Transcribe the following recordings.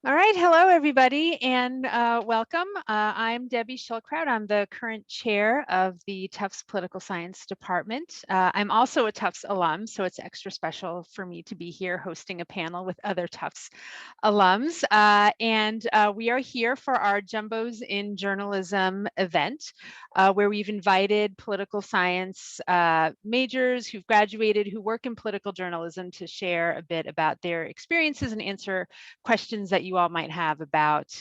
All right, hello everybody, and welcome. I'm Debbie Schildkraut. I'm the current chair of the Tufts Political Science Department. I'm also a Tufts alum, so it's extra special for me to be here hosting a panel with other Tufts alums. We are here for our Jumbos in Journalism event, where we've invited political science majors who've graduated, who work in political journalism, to share a bit about their experiences and answer questions that you all might have about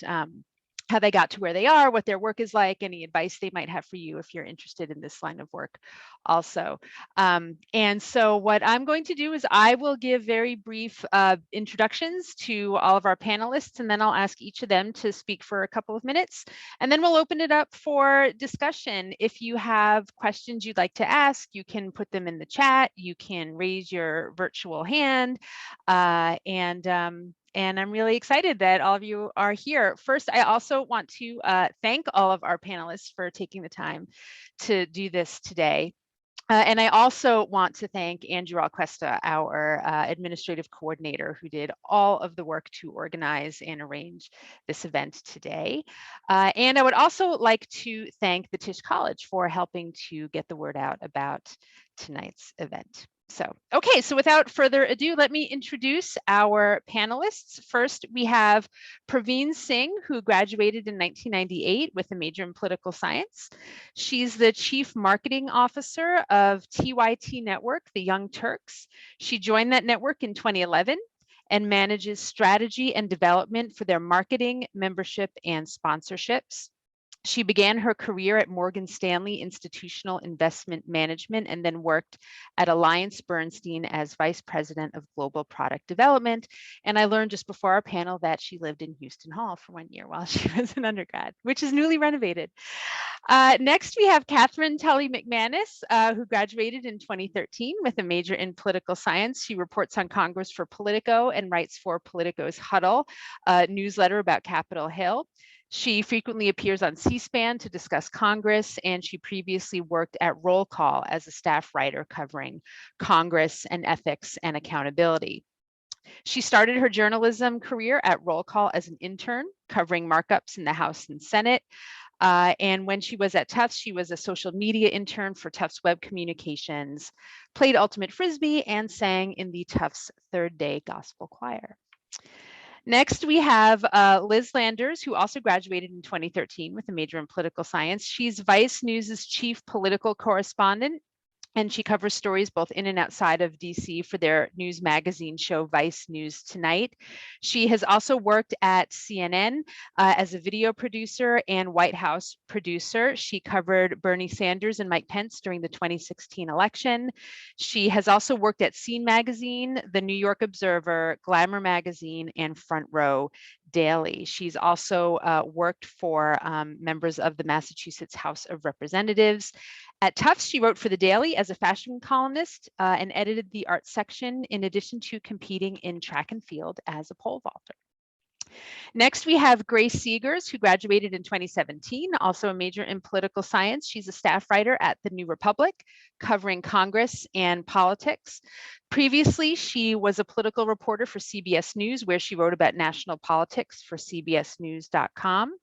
how they got to where they are, what their work is like, any advice they might have for you if you're interested in this line of work also. And so what I'm going to do is I will give very brief introductions to all of our panelists, and then I'll ask each of them to speak for a couple of minutes, and then we'll open it up for discussion. If you have questions you'd like to ask, you can put them in the chat, you can raise your virtual hand, and I'm really excited that all of you are here. First, I also want to thank all of our panelists for taking the time to do this today. And I also want to thank Andrew Alquesta, our administrative coordinator, who did all of the work to organize and arrange this event today. And I would also like to thank the Tisch College for helping to get the word out about tonight's event. So without further ado, let me introduce our panelists. First, we have Praveen Singh, who graduated in 1998 with a major in political science. She's the Chief Marketing Officer of TYT Network, the Young Turks. She joined that network in 2011 and manages strategy and development for their marketing, membership, and sponsorships. She began her career at Morgan Stanley Institutional Investment Management and then worked at AllianceBernstein as Vice President of Global Product Development. And I learned just before our panel that she lived in Houston Hall for 1 year while she was an undergrad, which is newly renovated. Next, we have Katherine Tully-McManus, who graduated in 2013 with a major in political science. She reports on Congress for Politico and writes for Politico's Huddle, a newsletter about Capitol Hill. She frequently appears on C-SPAN to discuss Congress, and she previously worked at Roll Call as a staff writer covering Congress and ethics and accountability. She started her journalism career at Roll Call as an intern, covering markups in the House and Senate. And when she was at Tufts, she was a social media intern for Tufts Web Communications, played Ultimate Frisbee, and sang in the Tufts Third Day Gospel Choir. Next, we have Liz Landers, who also graduated in 2013 with a major in political science. She's Vice News' chief political correspondent, and she covers stories both in and outside of DC for their news magazine show, Vice News Tonight. She has also worked at CNN as a video producer and White House producer. She covered Bernie Sanders and Mike Pence during the 2016 election. She has also worked at Scene Magazine, The New York Observer, Glamour Magazine, and Front Row Daily. She's also worked for members of the Massachusetts House of Representatives. At Tufts, she wrote for The Daily as a fashion columnist and edited the art section, in addition to competing in track and field as a pole vaulter. Next, we have Grace Segers, who graduated in 2017, also a major in political science. She's a staff writer at The New Republic, covering Congress and politics. Previously, she was a political reporter for CBS News, where she wrote about national politics for cbsnews.com.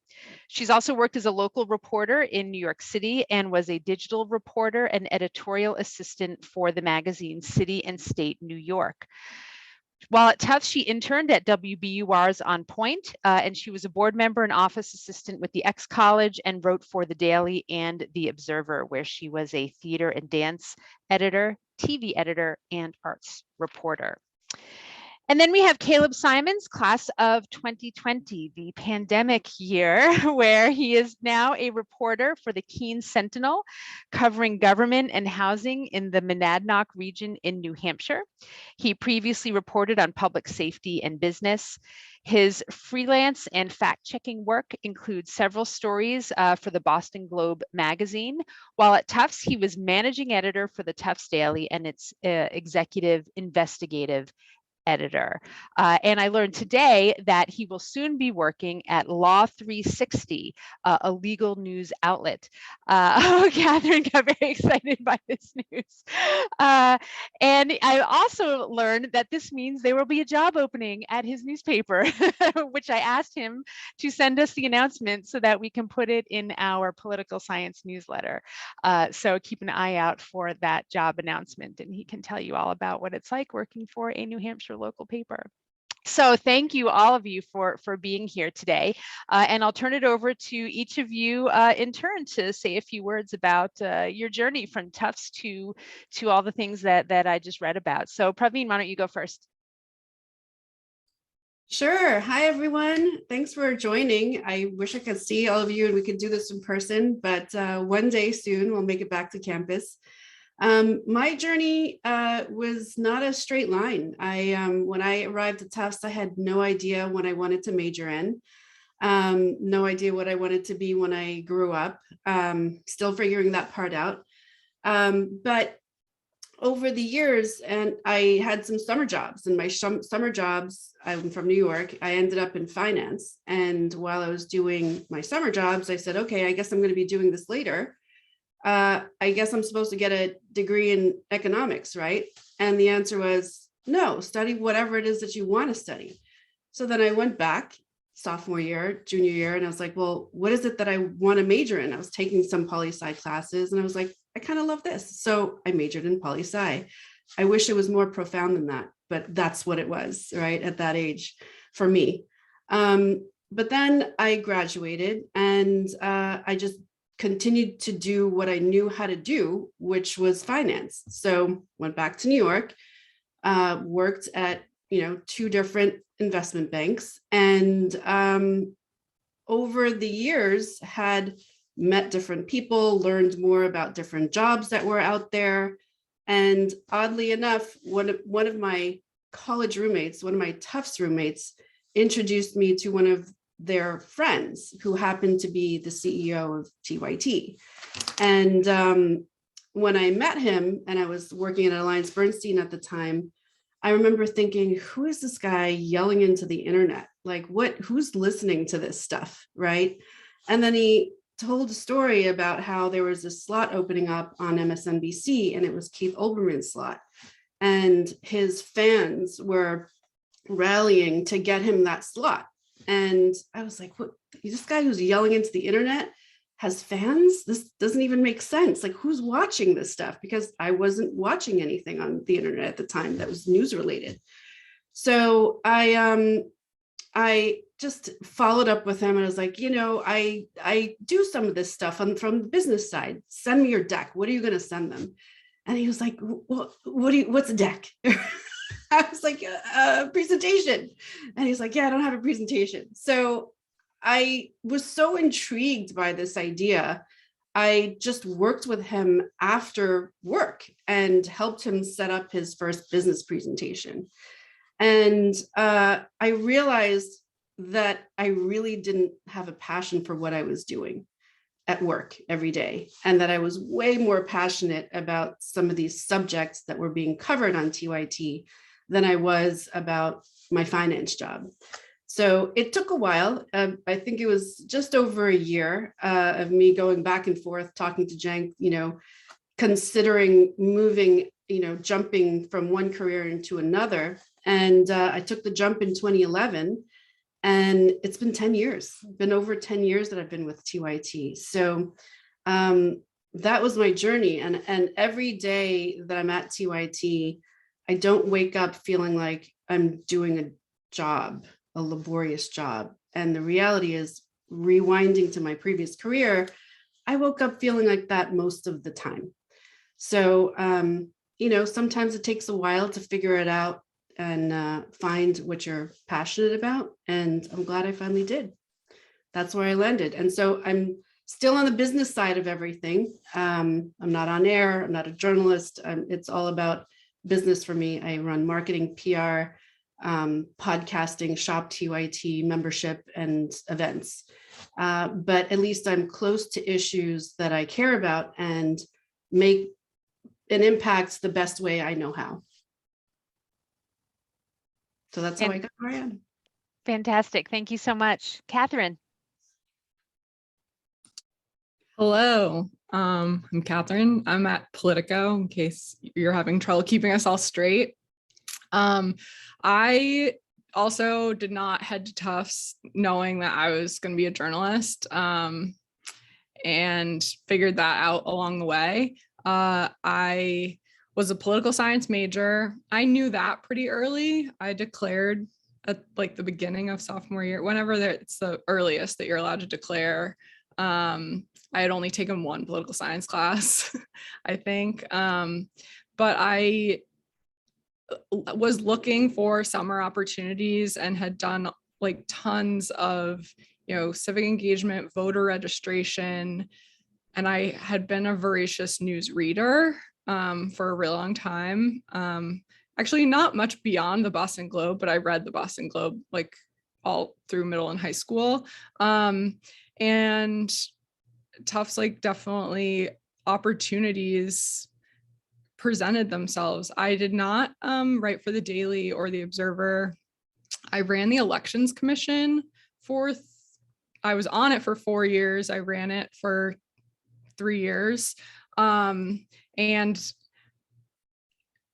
She's also worked as a local reporter in New York City and was a digital reporter and editorial assistant for the magazine City and State New York. While at Tufts, she interned at WBUR's On Point, and she was a board member and office assistant with the X College and wrote for The Daily and The Observer, where she was a theater and dance editor, TV editor, and arts reporter. And then we have Caleb Symons, class of 2020, the pandemic year, where he is now a reporter for the Keene Sentinel, covering government and housing in the Monadnock region in New Hampshire. He previously reported on public safety and business. His freelance and fact-checking work includes several stories for the Boston Globe magazine. While at Tufts, he was managing editor for the Tufts Daily and its executive investigative editor. And I learned today that he will soon be working at Law 360, a legal news outlet. Katherine got very excited by this news. And I also learned that this means there will be a job opening at his newspaper, which I asked him to send us the announcement so that we can put it in our political science newsletter. So keep an eye out for that job announcement, and he can tell you all about what it's like working for a New Hampshire local paper. So thank you, all of you, for being here today. And I'll turn it over to each of you in turn to say a few words about your journey from Tufts to all the things that I just read about. So Praveen, why don't you go first? Sure. Hi, everyone. Thanks for joining. I wish I could see all of you and we could do this in person, but one day soon we'll make it back to campus. My journey was not a straight line. When I arrived at Tufts, I had no idea what I wanted to major in, no idea what I wanted to be when I grew up, still figuring that part out. But over the years, and I had some summer jobs, and my summer jobs, I'm from New York, I ended up in finance. And while I was doing my summer jobs, I said, okay, I guess I'm going to be doing this later. I guess I'm supposed to get a degree in economics, right? And the answer was no, study whatever it is that you want to study. So then I went back sophomore year, junior year, and I was like, well, what is it that I want to major in? I was taking some PoliSci classes and I was like, I kind of love this. So I majored in PoliSci. I wish it was more profound than that, but that's what it was, right, at that age for me. But then I graduated and I just continued to do what I knew how to do, which was finance. So went back to New York, worked at, two different investment banks, and over the years had met different people, learned more about different jobs that were out there. And oddly enough, one of my college roommates, one of my Tufts roommates, introduced me to one of their friends who happened to be the CEO of TYT. And when I met him, and I was working at Alliance Bernstein at the time, I remember thinking, who is this guy yelling into the internet? Like, who's listening to this stuff, right? And then he told a story about how there was a slot opening up on MSNBC, and it was Keith Olbermann's slot. And his fans were rallying to get him that slot. And I was like, what? This guy who's yelling into the internet has fans? This doesn't even make sense. Like, who's watching this stuff? Because I wasn't watching anything on the internet at the time that was news related. So I just followed up with him and I was like, I do some of this stuff from the business side. Send me your deck. What are you going to send them? And he was like, well, what's a deck? I was like, a presentation. And he's like, yeah, I don't have a presentation. So I was so intrigued by this idea. I just worked with him after work and helped him set up his first business presentation. And I realized that I really didn't have a passion for what I was doing at work every day, and that I was way more passionate about some of these subjects that were being covered on TYT than I was about my finance job. So it took a while. I think it was just over a year of me going back and forth, talking to Cenk, considering moving, jumping from one career into another. And I took the jump in 2011, and it's been 10 years, been over 10 years that I've been with TYT. So that was my journey. And every day that I'm at TYT, I don't wake up feeling like I'm doing a job, a laborious job. And the reality is, rewinding to my previous career, I woke up feeling like that most of the time. So, sometimes it takes a while to figure it out and find what you're passionate about. And I'm glad I finally did. That's where I landed. And so I'm still on the business side of everything. I'm not on air. I'm not a journalist. It's all about business for me. I run marketing, PR, podcasting, Shop TYT, membership, and events. But at least I'm close to issues that I care about and make an impact the best way I know how. So that's how I got where I am. Fantastic. Thank you so much. Katherine. Hello, I'm Katherine. I'm at Politico, in case you're having trouble keeping us all straight. I also did not head to Tufts knowing that I was going to be a journalist, and figured that out along the way. I was a political science major. I knew that pretty early. I declared at like the beginning of sophomore year, whenever it's the earliest that you're allowed to declare. I had only taken one political science class, I think. But I was looking for summer opportunities and had done like tons of, civic engagement, voter registration. And I had been a voracious news reader for a really long time. Actually, not much beyond the Boston Globe, but I read the Boston Globe like all through middle and high school. And Tufts, like definitely opportunities presented themselves. I did not write for the Daily or the Observer. I ran the Elections Commission I was on it for 4 years. I ran it for 3 years. And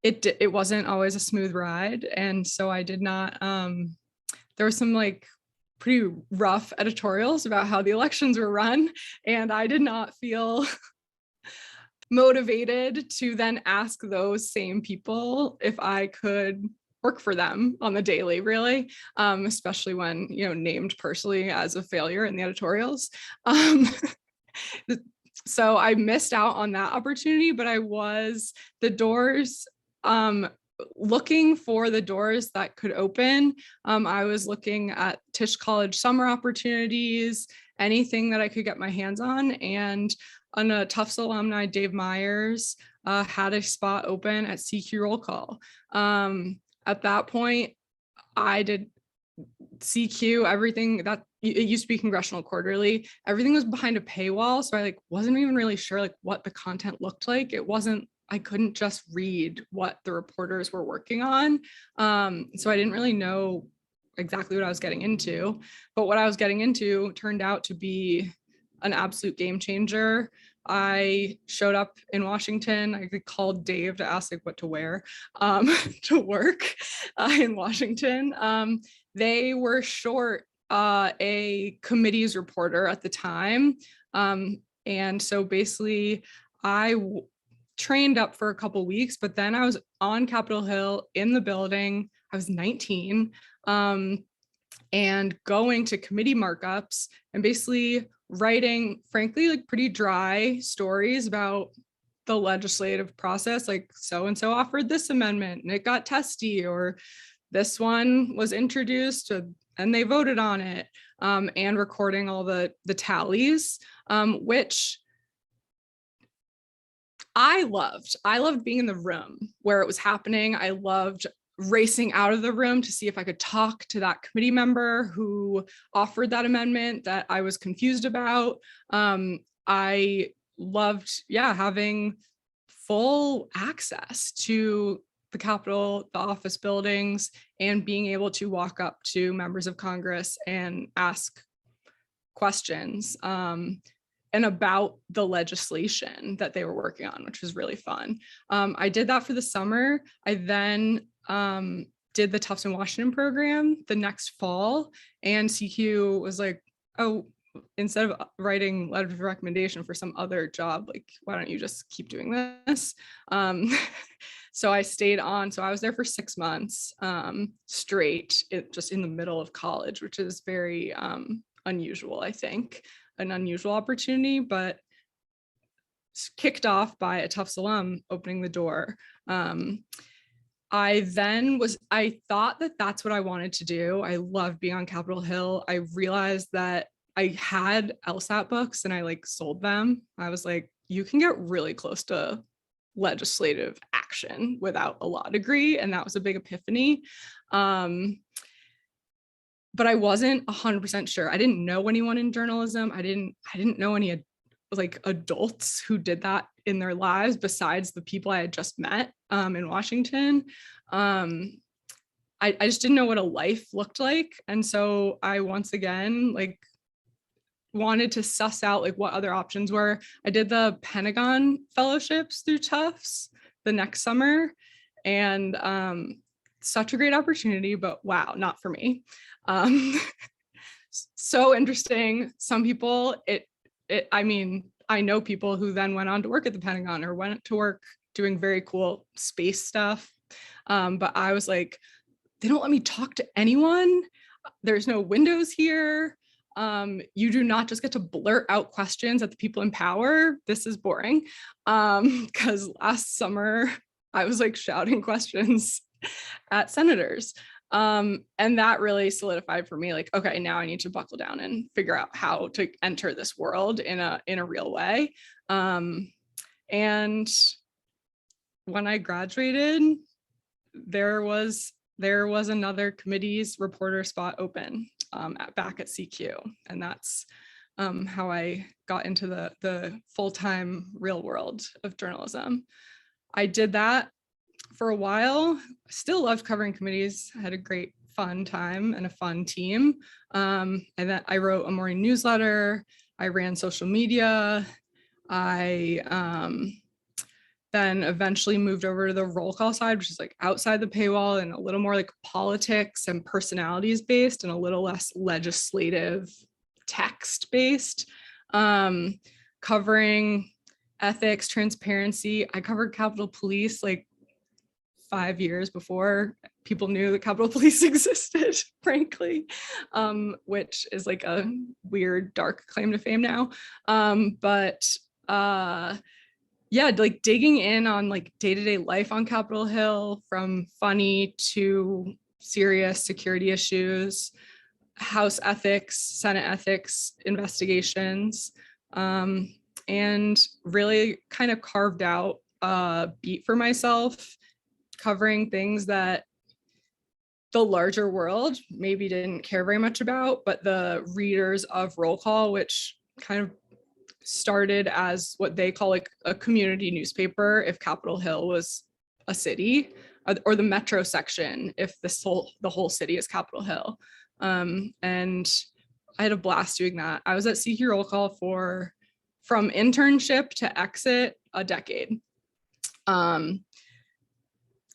it wasn't always a smooth ride. And so I did not, there were some like pretty rough editorials about how the elections were run. And I did not feel motivated to then ask those same people if I could work for them on the Daily, really, especially when, named personally as a failure in the editorials. So I missed out on that opportunity, but I was looking for the doors that could open. I was looking at Tisch College summer opportunities, anything that I could get my hands on. And a Tufts alumni, Dave Myers, had a spot open at CQ Roll Call. At that point, I did CQ, everything that it used to be Congressional Quarterly, everything was behind a paywall. So I wasn't even really sure what the content looked like. I couldn't just read what the reporters were working on. So I didn't really know exactly what I was getting into, but what I was getting into turned out to be an absolute game changer. I showed up in Washington. I called Dave to ask what to wear to work in Washington. They were short a committee's reporter at the time. And so basically I trained up for a couple weeks, but then I was on Capitol Hill in the building. I was 19 and going to committee markups and basically writing, frankly, pretty dry stories about the legislative process. So-and-so offered this amendment and it got testy, or this one was introduced and they voted on it, and recording all the tallies, which I loved. I loved being in the room where it was happening. I loved racing out of the room to see if I could talk to that committee member who offered that amendment that I was confused about. I loved, having full access to the Capitol, the office buildings, and being able to walk up to members of Congress and ask questions and about the legislation that they were working on, which was really fun. I did that for the summer. I then did the Tufts in Washington program the next fall, and CQ was like, oh, instead of writing letters of recommendation for some other job, why don't you just keep doing this? So I stayed on. So I was there for 6 months straight, just in the middle of college, which is very unusual, I think, an unusual opportunity, but kicked off by a Tufts alum opening the door. I thought that that's what I wanted to do. I loved being on Capitol Hill. I realized that I had LSAT books and I sold them. I was like, you can get really close to legislative action without a law degree. And that was a big epiphany. But I wasn't 100% sure. I didn't know anyone in journalism. I didn't know any adults who did that in their lives besides the people I had just met in Washington. I just didn't know what a life looked like. And so I once again, like, wanted to suss out like what other options were. I did the Pentagon fellowships through Tufts the next summer, and such a great opportunity, but wow, not for me. So interesting. Some people, I mean, I know people who then went on to work at the Pentagon or went to work doing very cool space stuff. But I was like, they don't let me talk to anyone. There's no windows here. You do not just get to blurt out questions at the people in power. This is boring. Because last summer I was like shouting questions at senators. And that really solidified for me, like, okay, now I need to buckle down and figure out how to enter this world in a real way. And when I graduated, there was another committee's reporter spot open back at CQ, and that's how I got into the full-time real world of journalism. I did that for a while. Still loved covering committees. I had a great fun time and a fun team. And then I wrote a morning newsletter. I ran social media. I then eventually moved over to the roll call side, which is like outside the paywall and a little more like politics and personalities based and a little less legislative text based, covering ethics, transparency. I covered Capitol Police like 5 years before people knew that Capitol Police existed, frankly, which is like a weird, dark claim to fame now. Yeah, like digging in on like day-to-day life on Capitol Hill, from funny to serious security issues, House ethics, Senate ethics investigations, and really kind of carved out a beat for myself, covering things that the larger world maybe didn't care very much about, but the readers of Roll Call, which kind of started as what they call like a community newspaper if Capitol Hill was a city, or the metro section if the whole city is Capitol Hill. And I had a blast doing that. I was at CQ Roll Call from internship to exit a decade.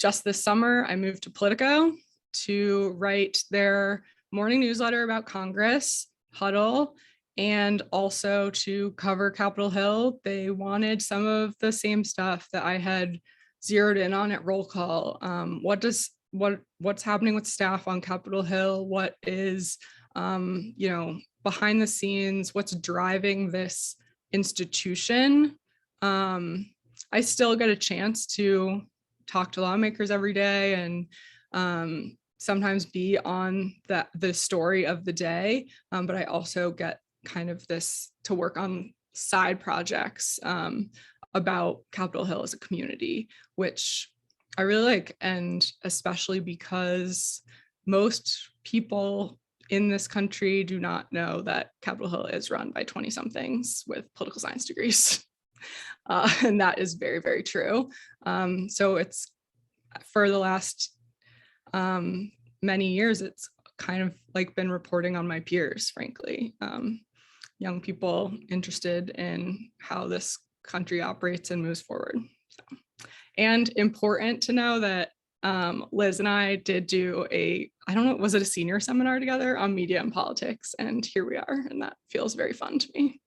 Just this summer, I moved to Politico to write their morning newsletter about Congress, Huddle, and also to cover Capitol Hill. They wanted some of the same stuff that I had zeroed in on at Roll Call. What's happening with staff on Capitol Hill? What is, behind the scenes? What's driving this institution? I still get a chance to talk to lawmakers every day and sometimes be on the story of the day, but I also get kind of this to work on side projects about Capitol Hill as a community, which I really like, and especially because most people in this country do not know that Capitol Hill is run by 20-somethings with political science degrees. And that is very, very true. So it's, for the last many years, it's kind of like been reporting on my peers, frankly. Young people interested in how this country operates and moves forward. So, and important to know that Liz and I did do I don't know, was it a senior seminar together on media and politics? And here we are, and that feels very fun to me.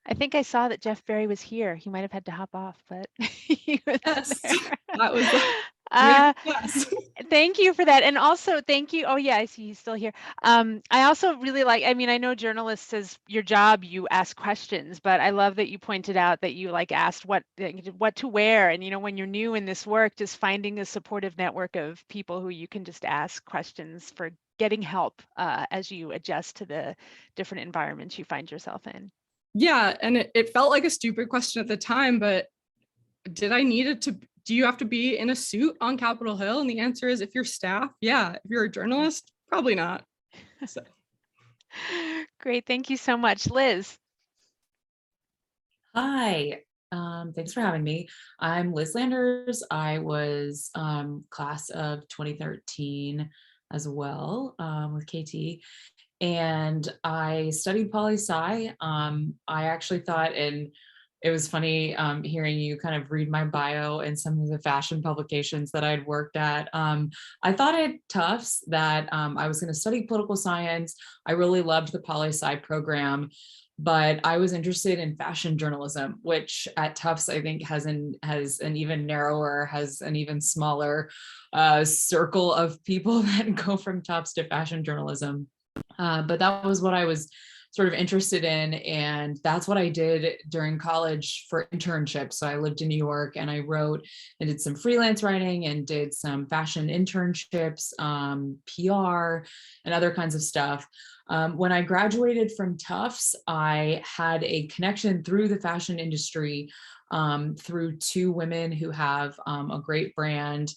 I think I saw that Jeff Berry was here. He might have had to hop off, but he was yes, there. That was yes. Thank you for that. And also thank you. Oh yeah, I see he's still here. I also really I know journalists, as your job, you ask questions, but I love that you pointed out that you asked what to wear. And when you're new in this work, just finding a supportive network of people who you can just ask questions for getting help as you adjust to the different environments you find yourself in. Yeah, and it felt like a stupid question at the time, but did I need it to? Do you have to be in a suit on Capitol Hill? And the answer is, if you're staff, yeah. If you're a journalist, probably not. So. Great, thank you so much, Liz. Hi, Thanks for having me. I'm Liz Landers. I was class of 2013 as well, with KT. And I studied poli-sci. I actually thought, and it was funny hearing you kind of read my bio and some of the fashion publications that I'd worked at. I thought at Tufts that I was going to study political science. I really loved the poli-sci program, but I was interested in fashion journalism, which at Tufts I think has an even narrower, has an even smaller circle of people that go from Tufts to fashion journalism. But that was what I was sort of interested in. And that's what I did during college for internships. So I lived in New York and I wrote and did some freelance writing and did some fashion internships, PR and other kinds of stuff. When I graduated from Tufts, I had a connection through the fashion industry through two women who have a great brand.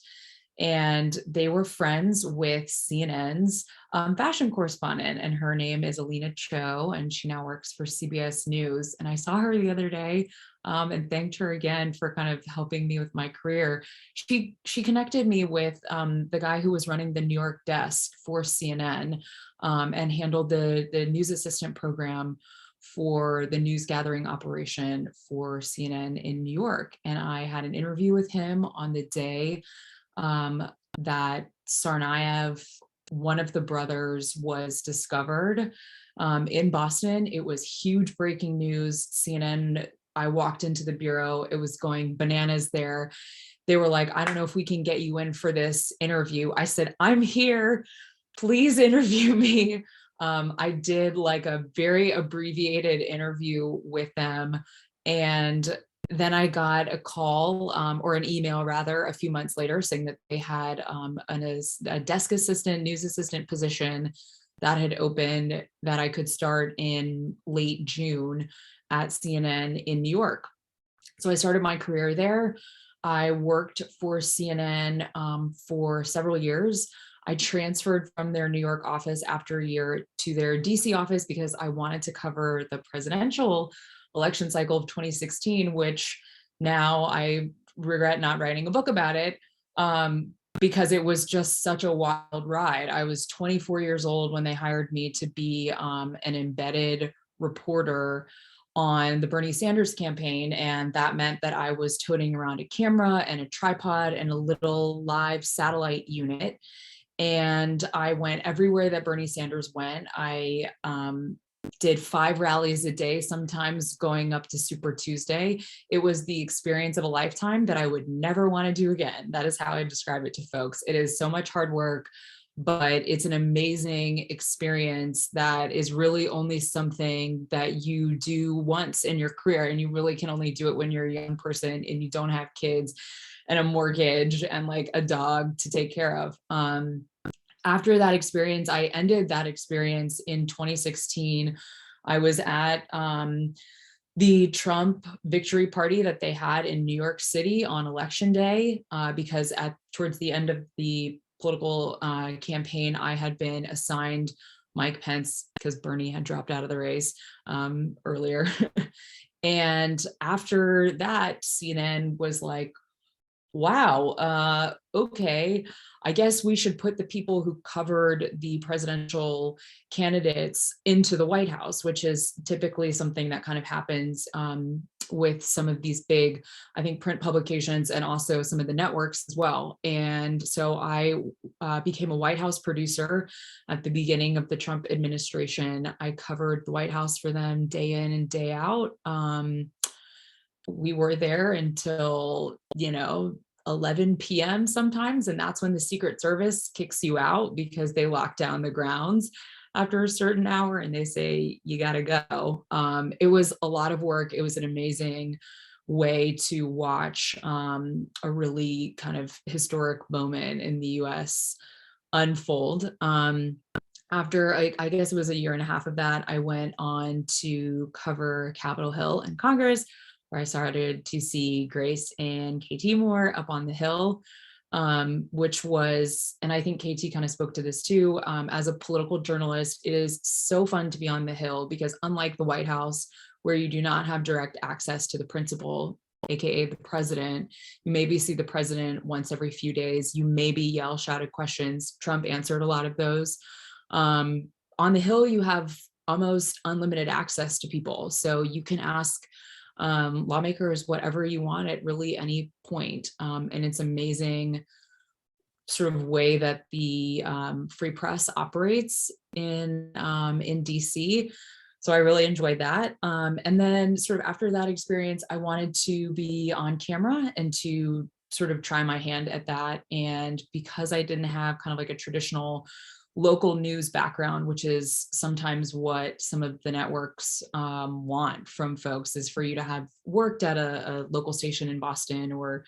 And they were friends with CNN's fashion correspondent, and her name is Alina Cho, and she now works for CBS News. And I saw her the other day and thanked her again for kind of helping me with my career. She connected me with the guy who was running the New York desk for CNN and handled the news assistant program for the news gathering operation for CNN in New York. And I had an interview with him on the day that Tsarnaev, one of the brothers, was discovered in Boston. It was huge breaking news. CNN, I walked into the bureau, it was going bananas there. They were like, I don't know if we can get you in for this interview. I said, I'm here, please interview me. I did like a very abbreviated interview with them, and then I got a call or an email rather a few months later saying that they had a desk assistant, news assistant position that had opened that I could start in late June at CNN in New York. So I started my career there. I worked for CNN for several years. I transferred from their New York office after a year to their DC office because I wanted to cover the presidential election cycle of 2016, which now I regret not writing a book about it because it was just such a wild ride. I was 24 years old when they hired me to be an embedded reporter on the Bernie Sanders campaign. And that meant that I was toting around a camera and a tripod and a little live satellite unit. And I went everywhere that Bernie Sanders went. I did 5 rallies a day, sometimes going up to Super Tuesday. It was the experience of a lifetime that I would never want to do again. That is how I describe it to folks. It is so much hard work, but it's an amazing experience that is really only something that you do once in your career. And you really can only do it when you're a young person and you don't have kids and a mortgage and like a dog to take care of. After that experience, I ended that experience in 2016. I was at the Trump victory party that they had in New York City on election day, because towards the end of the political campaign, I had been assigned Mike Pence because Bernie had dropped out of the race earlier. And after that, CNN was like, wow, okay, I guess we should put the people who covered the presidential candidates into the White House, which is typically something that kind of happens with some of these big, I think, print publications and also some of the networks as well. And so I became a White House producer at the beginning of the Trump administration. I covered the White House for them day in and day out. We were there until, 11 p.m. sometimes, and that's when the Secret Service kicks you out because they lock down the grounds after a certain hour and they say, you gotta go. It was a lot of work. It was an amazing way to watch a really kind of historic moment in the US unfold. After, I guess it was a year and a half of that, I went on to cover Capitol Hill and Congress, where I started to see Grace and KT more up on the Hill, which was, and I think KT kind of spoke to this too, as a political journalist, it is so fun to be on the Hill because unlike the White House, where you do not have direct access to the principal, AKA the president. You maybe see the president once every few days. You maybe yell shouted questions. Trump answered a lot of those. On the Hill, you have almost unlimited access to people. So you can ask lawmakers whatever you want at really any point. And it's amazing sort of way that the free press operates in DC. So I really enjoyed that. And then sort of after that experience, I wanted to be on camera and to sort of try my hand at that. And because I didn't have kind of like a traditional local news background, which is sometimes what some of the networks want from folks, is for you to have worked at a local station in Boston or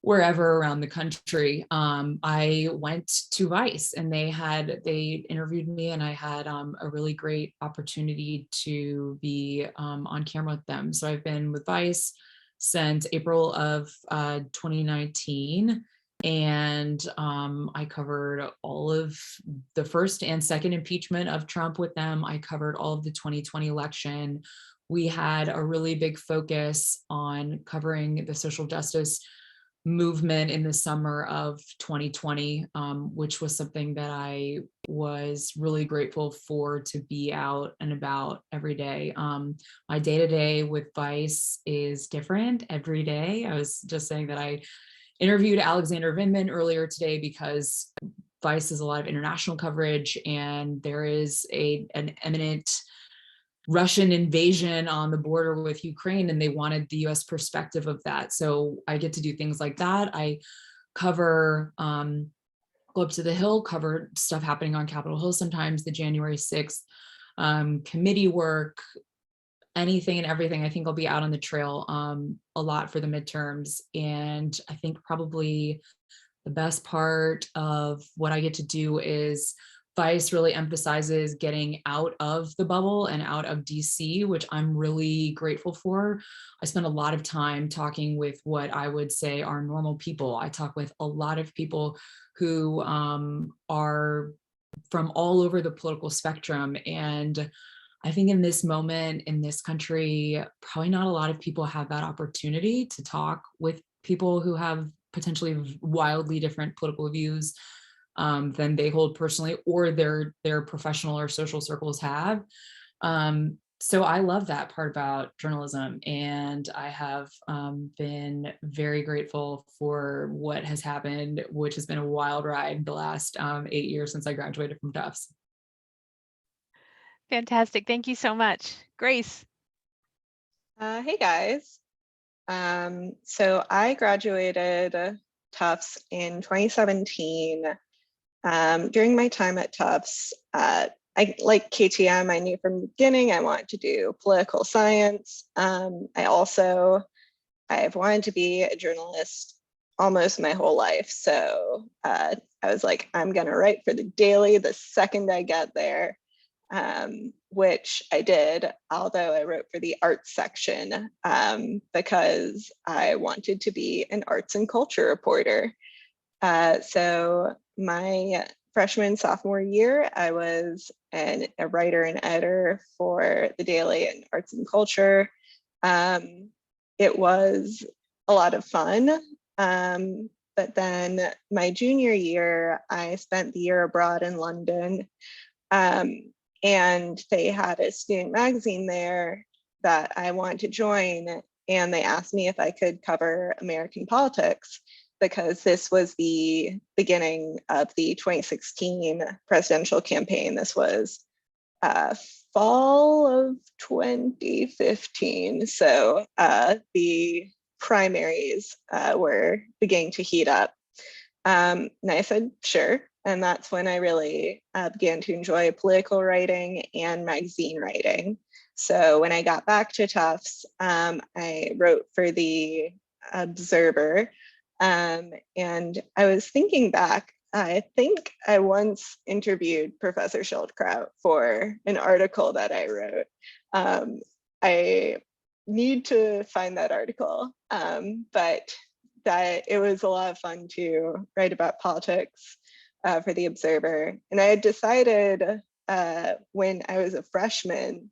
wherever around the country. I went to Vice, and they interviewed me, and I had a really great opportunity to be on camera with them. So I've been with Vice since April of 2019. And I covered all of the first and second impeachment of Trump with them. I covered all of the 2020 election. We had a really big focus on covering the social justice movement in the summer of 2020, which was something that I was really grateful for, to be out and about every day. My day-to-day with Vice is different every day. I was just saying that I interviewed Alexander Vindman earlier today because Vice is a lot of international coverage, and there is an imminent Russian invasion on the border with Ukraine, and they wanted the US perspective of that. So I get to do things like that. I cover, go up to the Hill, cover stuff happening on Capitol Hill sometimes, the January 6th committee work, anything and everything. I think I'll be out on the trail a lot for the midterms. And I think probably the best part of what I get to do is Vice really emphasizes getting out of the bubble and out of DC, which I'm really grateful for. I spend a lot of time talking with what I would say are normal people. I talk with a lot of people who are from all over the political spectrum. And I think in this moment, in this country, probably not a lot of people have that opportunity to talk with people who have potentially wildly different political views than they hold personally, or their professional or social circles have. So I love that part about journalism, and I have been very grateful for what has happened, which has been a wild ride the last 8 years since I graduated from Tufts. Fantastic. Thank you so much. Grace. Hey guys. So I graduated Tufts in 2017. During my time at Tufts, I like KTM, I knew from the beginning I wanted to do political science. I've wanted to be a journalist almost my whole life. So I was like, I'm gonna write for the Daily the second I get there, which I did, although I wrote for the arts section because I wanted to be an arts and culture reporter. So my freshman, sophomore year, I was a writer and editor for the Daily and Arts and Culture. It was a lot of fun. But then my junior year, I spent the year abroad in London. And they had a student magazine there that I wanted to join. And they asked me if I could cover American politics, because this was the beginning of the 2016 presidential campaign. This was fall of 2015. So the primaries were beginning to heat up. And I said, sure. And that's when I really began to enjoy political writing and magazine writing. So when I got back to Tufts, I wrote for the Observer. And I was thinking back, I think I once interviewed Professor Schildkraut for an article that I wrote. I need to find that article, but that it was a lot of fun to write about politics for the Observer. And I had decided when I was a freshman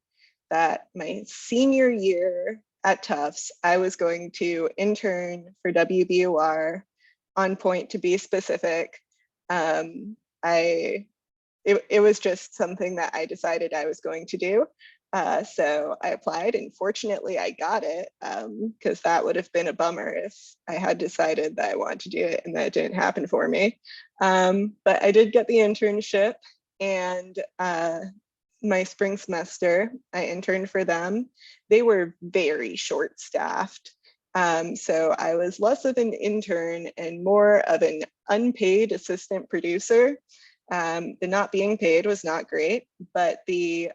that my senior year, at Tufts, I was going to intern for WBUR, on point to be specific. It was just something that I decided I was going to do. So I applied, and fortunately I got it, because that would have been a bummer if I had decided that I wanted to do it and that didn't happen for me. But I did get the internship, and my spring semester, I interned for them. They were very short-staffed. So I was less of an intern and more of an unpaid assistant producer. The not being paid was not great, but the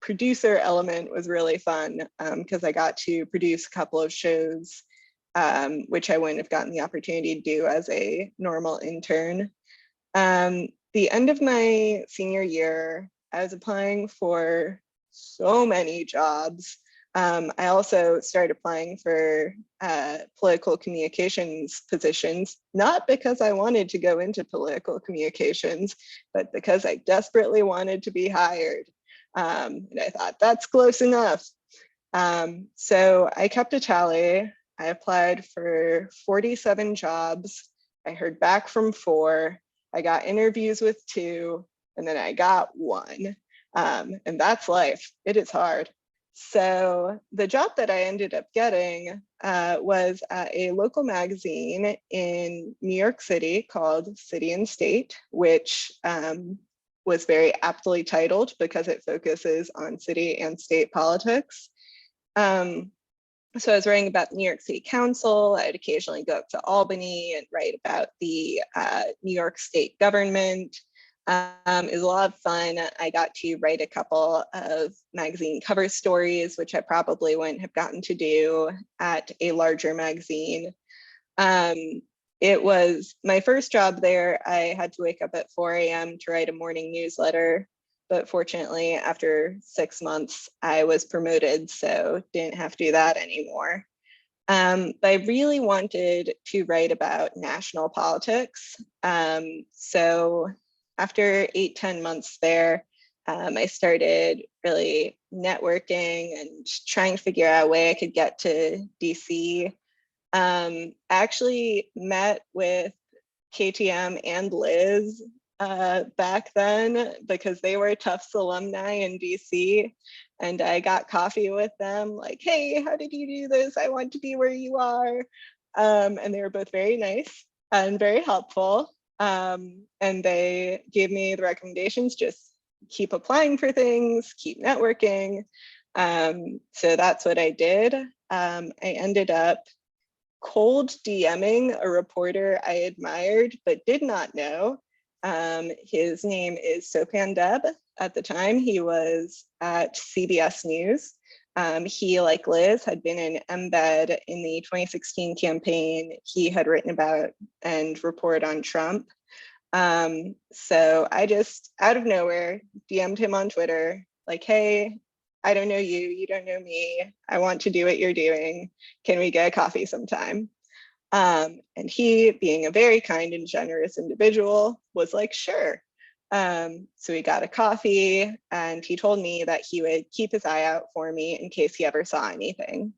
producer element was really fun, because I got to produce a couple of shows, which I wouldn't have gotten the opportunity to do as a normal intern. The end of my senior year, I was applying for so many jobs. I also started applying for political communications positions, not because I wanted to go into political communications, but because I desperately wanted to be hired. And I thought, that's close enough. So I kept a tally. I applied for 47 jobs. I heard back from 4. I got interviews with 2, and then I got 1. And that's life. It is hard. So the job that I ended up getting was at a local magazine in New York City called City and State, which was very aptly titled because it focuses on city and state politics. So I was writing about the New York City Council. I'd occasionally go up to Albany and write about the New York State government. It was a lot of fun. I got to write a couple of magazine cover stories, which I probably wouldn't have gotten to do at a larger magazine. It was my first job there. I had to wake up at 4 a.m. to write a morning newsletter, but fortunately, after 6 months, I was promoted, so didn't have to do that anymore. But I really wanted to write about national politics. So after 8-10 months there, I started really networking and trying to figure out a way I could get to DC. I actually met with KTM and Liz back then because they were Tufts alumni in DC, and I got coffee with them like, hey, how did you do this? I want to be where you are. And they were both very nice and very helpful. And they gave me the recommendations, just keep applying for things, keep networking. So that's what I did. I ended up cold DMing a reporter I admired but did not know. His name is Sopan Deb. At the time, he was at CBS News. He, like Liz, had been an embed in the 2016 campaign. He had written about and reported on Trump. So I just, out of nowhere, DM'd him on Twitter, like, hey, I don't know you, you don't know me. I want to do what you're doing. Can we get a coffee sometime? And he, being a very kind and generous individual, was like, sure. So we got a coffee, and he told me that he would keep his eye out for me in case he ever saw anything.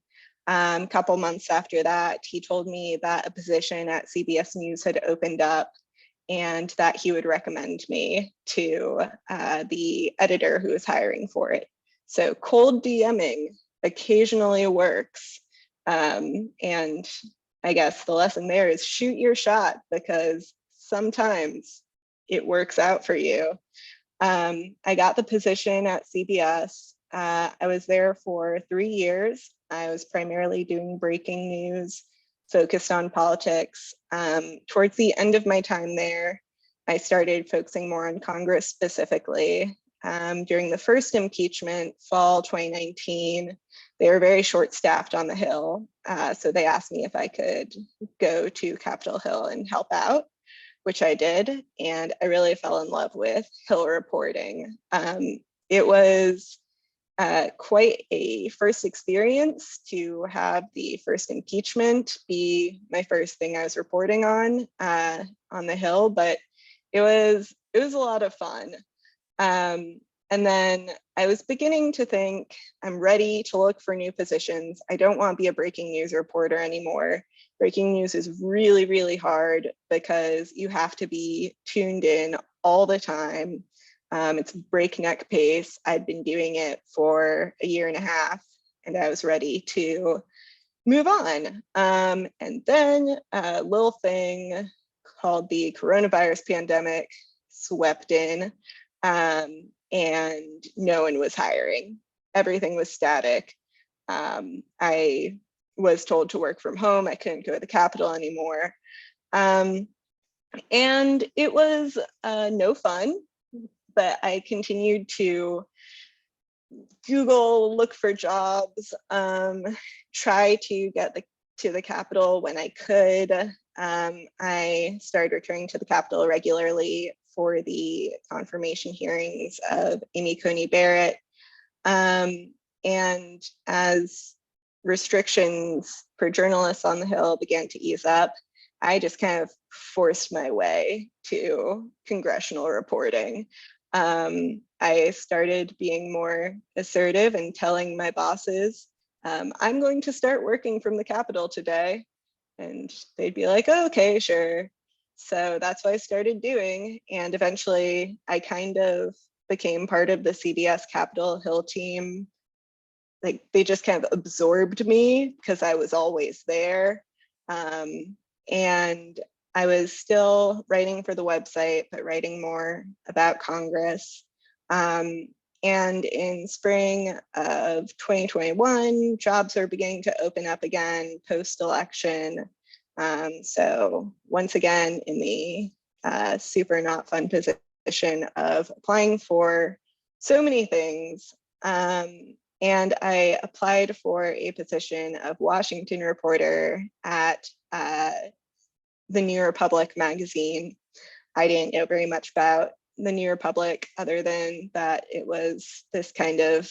A couple months after that, he told me that a position at CBS News had opened up and that he would recommend me to the editor who was hiring for it. So cold DMing occasionally works. And I guess the lesson there is shoot your shot, because sometimes it works out for you. I got the position at CBS. I was there for 3 years. I was primarily doing breaking news, focused on politics. Towards the end of my time there, I started focusing more on Congress specifically. During the first impeachment, fall 2019, they were very short-staffed on the Hill. So they asked me if I could go to Capitol Hill and help out, which I did. And I really fell in love with Hill reporting. It was quite a first experience to have the first impeachment be my first thing I was reporting on the Hill, but it was a lot of fun. And then I was beginning to think, I'm ready to look for new positions. I don't want to be a breaking news reporter anymore. Breaking news is really, really hard because you have to be tuned in all the time. It's breakneck pace. I'd been doing it for a year and a half, and I was ready to move on. And then a little thing called the coronavirus pandemic swept in, and no one was hiring. Everything was static. I was told to work from home. I couldn't go to the Capitol anymore. And it was no fun, but I continued to Google, look for jobs, try to get to the Capitol when I could. I started returning to the Capitol regularly for the confirmation hearings of Amy Coney Barrett. And as restrictions for journalists on the Hill began to ease up, I just kind of forced my way to congressional reporting. I started being more assertive and telling my bosses, I'm going to start working from the Capitol today. And they'd be like, oh, okay, sure. So that's what I started doing. And eventually I kind of became part of the CBS Capitol Hill team. Like they just kind of absorbed me because I was always there. And I was still writing for the website, but writing more about Congress. And in spring of 2021, jobs are beginning to open up again post-election. So once again, in the super not fun position of applying for so many things. And I applied for a position of Washington reporter at the New Republic magazine. I didn't know very much about the New Republic other than that it was this kind of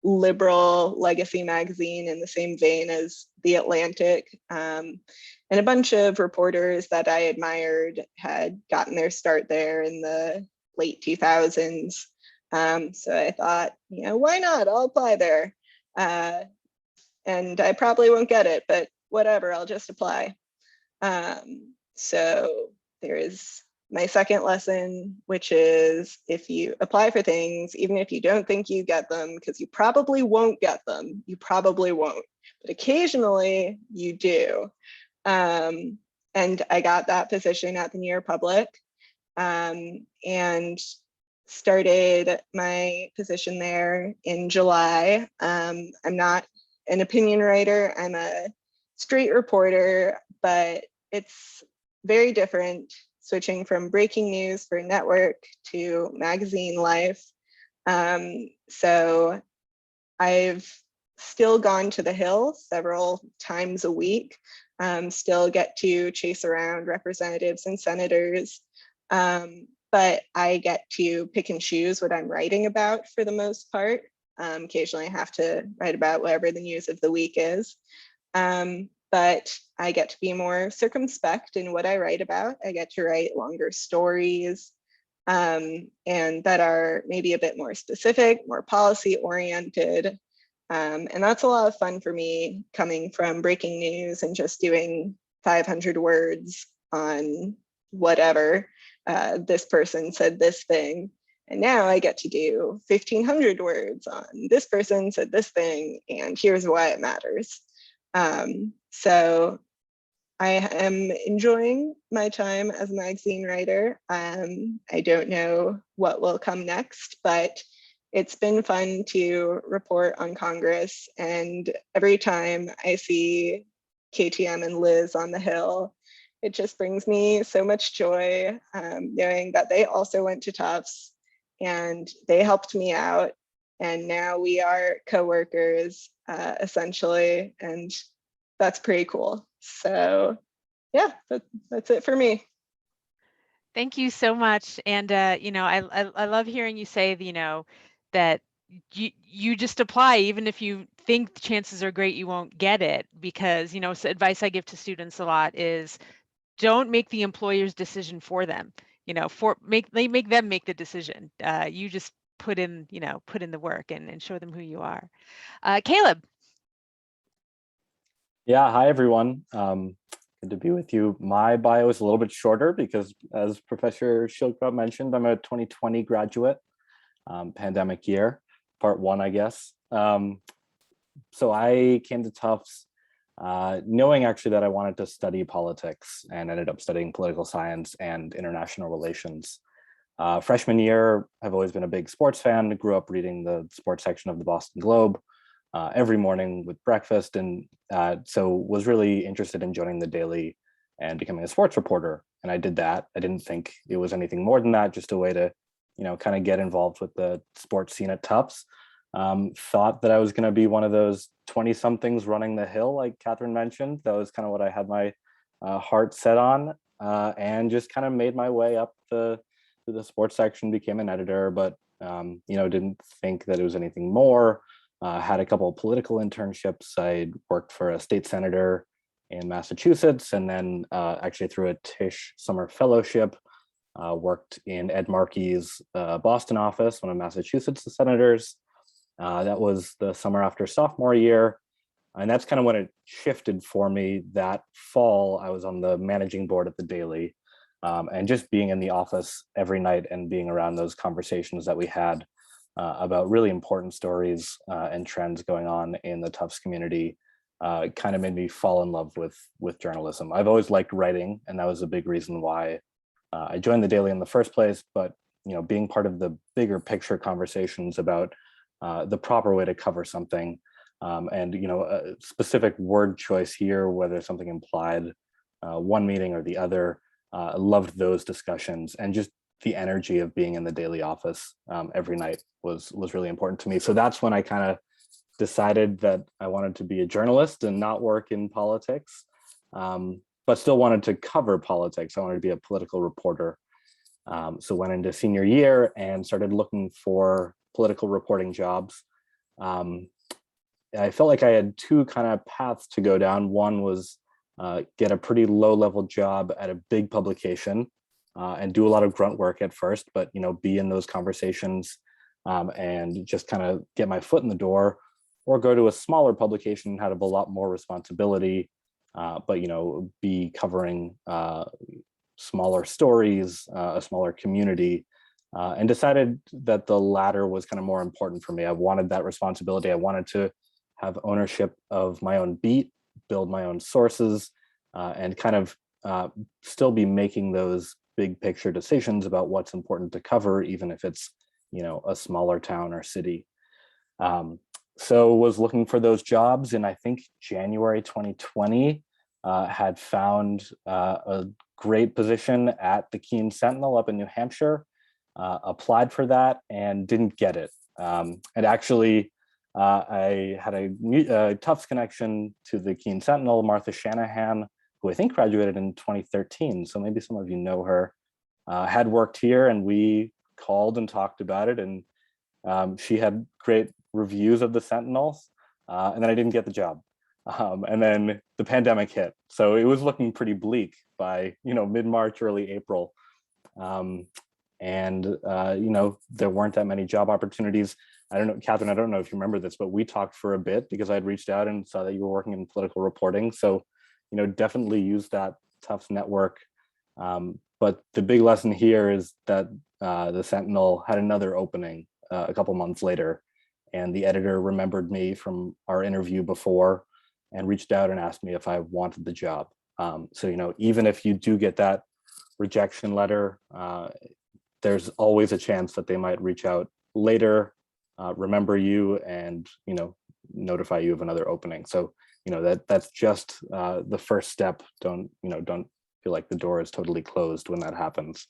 liberal legacy magazine in the same vein as The Atlantic. And a bunch of reporters that I admired had gotten their start there in the late 2000s. So I thought, why not? I'll apply there. And I probably won't get it, but whatever, I'll just apply. So there is my second lesson, which is if you apply for things, even if you don't think you get them, because you probably won't get them, you probably won't, but occasionally you do. And I got that position at the New Republic, and started my position there in July. I'm not an opinion writer, I'm a straight reporter, but it's very different switching from breaking news for network to magazine life. So I've still gone to the Hill several times a week, still get to chase around representatives and senators, but I get to pick and choose what I'm writing about for the most part. Occasionally I have to write about whatever the news of the week is. But I get to be more circumspect in what I write about. I get to write longer stories, and that are maybe a bit more specific, more policy oriented. And that's a lot of fun for me, coming from breaking news and just doing 500 words on whatever. This person said this thing. And now I get to do 1,500 words on this person said this thing, and here's why it matters. So I am enjoying my time as a magazine writer. I don't know what will come next, but it's been fun to report on Congress. And every time I see KTM and Liz on the Hill, it just brings me so much joy, knowing that they also went to Tufts and they helped me out. And now we are co-workers, essentially, and that's pretty cool. So yeah, that's it for me. Thank you so much. And I love hearing you say, that you just apply, even if you think the chances are great you won't get it, because so advice I give to students a lot is don't make the employer's decision for them. Make them make the decision. You just put in the work and show them who you are. Caleb. Yeah, hi everyone. Good to be with you. My bio is a little bit shorter because, as Professor Schildkraut mentioned, I'm a 2020 graduate, pandemic year, part one, I guess. So I came to Tufts knowing actually that I wanted to study politics, and ended up studying political science and international relations. Freshman year, I've always been a big sports fan. Grew up reading the sports section of the Boston Globe every morning with breakfast, and so was really interested in joining the Daily and becoming a sports reporter. And I did that. I didn't think it was anything more than that, just a way to, kind of get involved with the sports scene at Tufts. Thought that I was going to be one of those 20-somethings running the hill, like Katherine mentioned. That was kind of what I had my heart set on, and just kind of made my way up to the sports section, became an editor, but didn't think that it was anything more. Had a couple of political internships. I worked for a state senator in Massachusetts, and then actually through a Tisch summer fellowship, worked in Ed Markey's Boston office, one of Massachusetts' senators. That was the summer after sophomore year. And that's kind of when it shifted for me. That fall, I was on the managing board at the Daily, and just being in the office every night and being around those conversations that we had about really important stories and trends going on in the Tufts community kind of made me fall in love with journalism. I've always liked writing, and that was a big reason why I joined the Daily in the first place. But being part of the bigger picture conversations about the proper way to cover something, and a specific word choice here, whether something implied one meaning or the other. I loved those discussions, and just the energy of being in the Daily office every night was really important to me. So that's when I kind of decided that I wanted to be a journalist and not work in politics, but still wanted to cover politics. I wanted to be a political reporter. So went into senior year and started looking for political reporting jobs. I felt like I had two kind of paths to go down. One was get a pretty low level job at a big publication, and do a lot of grunt work at first, but be in those conversations and just kind of get my foot in the door, or go to a smaller publication and have a lot more responsibility, but be covering smaller stories, a smaller community, and decided that the latter was kind of more important for me. I wanted that responsibility. I wanted to have ownership of my own beat, build my own sources, and kind of still be making those big picture decisions about what's important to cover, even if it's a smaller town or city. So was looking for those jobs, and I think January 2020 had found a great position at the Keene Sentinel up in New Hampshire. Applied for that and didn't get it. And actually, I had a Tufts connection to the Keene Sentinel, Martha Shanahan, who I think graduated in 2013. So maybe some of you know her. Had worked here, and we called and talked about it. And she had great reviews of the Sentinels. And then I didn't get the job. And then the pandemic hit. So it was looking pretty bleak by mid-March, early April. And there weren't that many job opportunities. I don't know, Katherine, I don't know if you remember this, but we talked for a bit because I had reached out and saw that you were working in political reporting. So, definitely use that Tufts network. But the big lesson here is that the Sentinel had another opening a couple months later, and the editor remembered me from our interview before and reached out and asked me if I wanted the job. So, even if you do get that rejection letter, there's always a chance that they might reach out later, remember you, and notify you of another opening. So that's just the first step. Don't feel like the door is totally closed when that happens.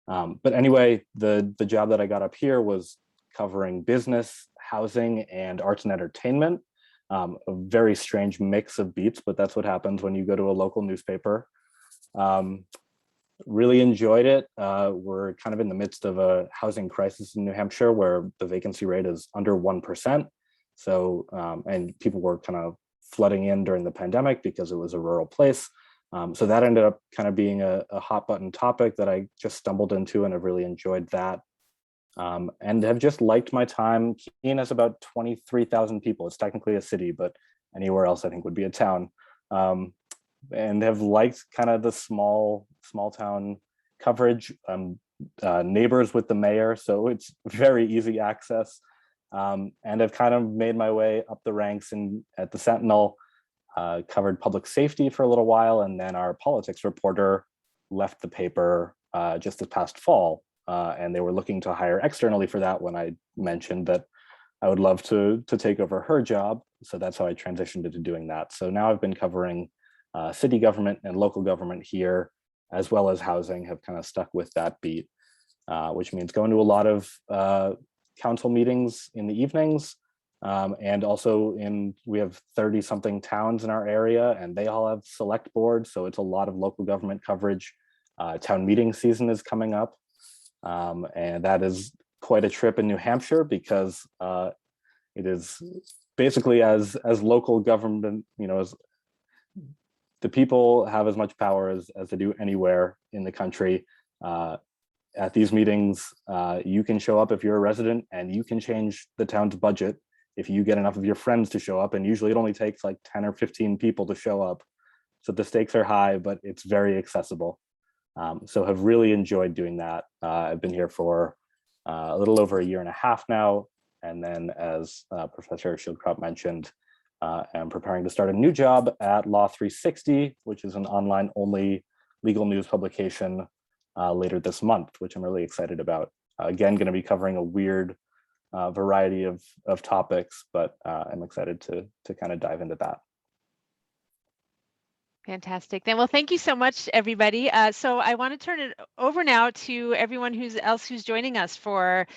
But anyway, the job that I got up here was covering business, housing, and arts and entertainment. A very strange mix of beats, but that's what happens when you go to a local newspaper. Really enjoyed it. We're kind of in the midst of a housing crisis in New Hampshire where the vacancy rate is under 1%. So, and people were kind of flooding in during the pandemic because it was a rural place. So that ended up kind of being a hot button topic that I just stumbled into, and I've really enjoyed that. and have just liked my time. Keene has about 23,000 people. It's technically a city, but anywhere else I think would be a town. And have liked kind of the small town coverage, neighbors with the mayor, so it's very easy access. And I've kind of made my way up the ranks at the Sentinel, covered public safety for a little while, and then our politics reporter left the paper just this past fall, and they were looking to hire externally for that when I mentioned that I would love to take over her job. So that's how I transitioned into doing that. So now I've been covering city government and local government here, as well as housing, have kind of stuck with that beat, which means going to a lot of council meetings in the evenings. And also we have 30 something towns in our area, and they all have select boards. So it's a lot of local government coverage. Town meeting season is coming up. And that is quite a trip in New Hampshire, because it is basically as local government, as the people have as much power as they do anywhere in the country. At these meetings, you can show up if you're a resident, and you can change the town's budget if you get enough of your friends to show up. And usually it only takes like 10 or 15 people to show up. So the stakes are high, but it's very accessible. So have really enjoyed doing that. I've been here for a little over a year and a half now. And then, as Professor Schildkraut mentioned, I'm preparing to start a new job at Law 360, which is an online only legal news publication later this month, which I'm really excited about. Again, going to be covering a weird variety of topics, but I'm excited to kind of dive into that. Fantastic. Then, well, thank you so much, everybody. So I want to turn it over now to everyone who's joining us for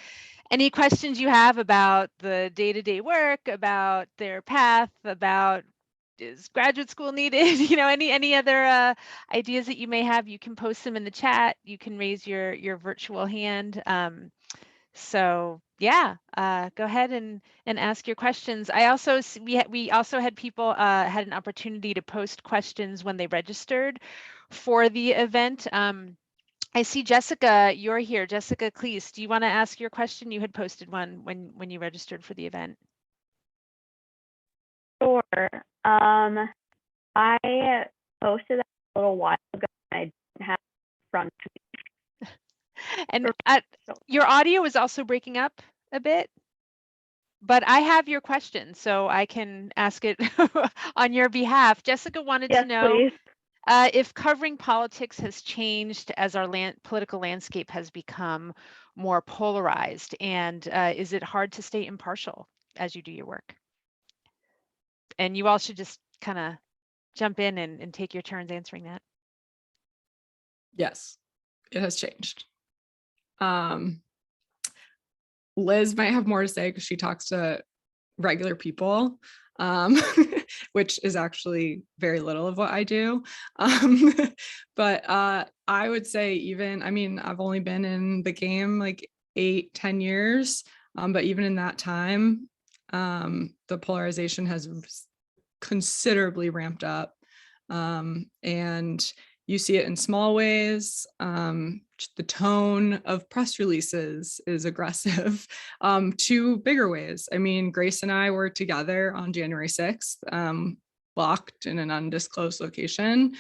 any questions you have about the day-to-day work, about their path, about is graduate school needed, any other ideas that you may have. You can post them in the chat. You can raise your virtual hand. So yeah, go ahead and ask your questions. We also had people had an opportunity to post questions when they registered for the event. I see Jessica, you're here. Jessica Cleese, do you want to ask your question? You had posted one when you registered for the event. Sure. I posted that a little while ago. I didn't have it from. And your audio is also breaking up a bit, but I have your question, so I can ask it on your behalf. Jessica wanted to know if covering politics has changed as our political landscape has become more polarized, and is it hard to stay impartial as you do your work? And you all should just kind of jump in and take your turns answering that. Yes, it has changed. Liz might have more to say because she talks to regular people, which is actually very little of what I do. But I would say I've only been in the game like 8-10 years, but even in that time, the polarization has considerably ramped up. And you see it in small ways. The tone of press releases is aggressive, to bigger ways. Grace and I were together on January 6th, locked in an undisclosed location,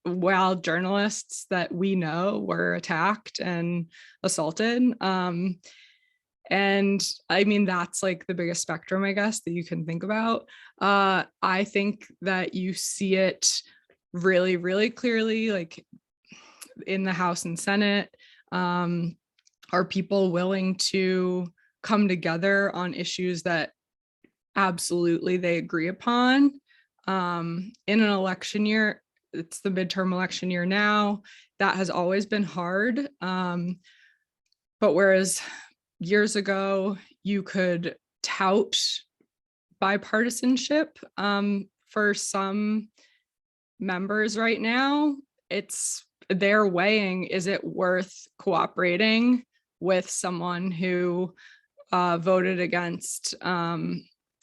while journalists that we know were attacked and assaulted. And that's like the biggest spectrum, I guess, that you can think about. I think that you see it really, really clearly, like in the House and Senate. Are people willing to come together on issues that absolutely they agree upon? In an election year, it's the midterm election year now, that has always been hard. But whereas years ago, you could tout bipartisanship for some members right now, they're weighing, is it worth cooperating with someone who voted against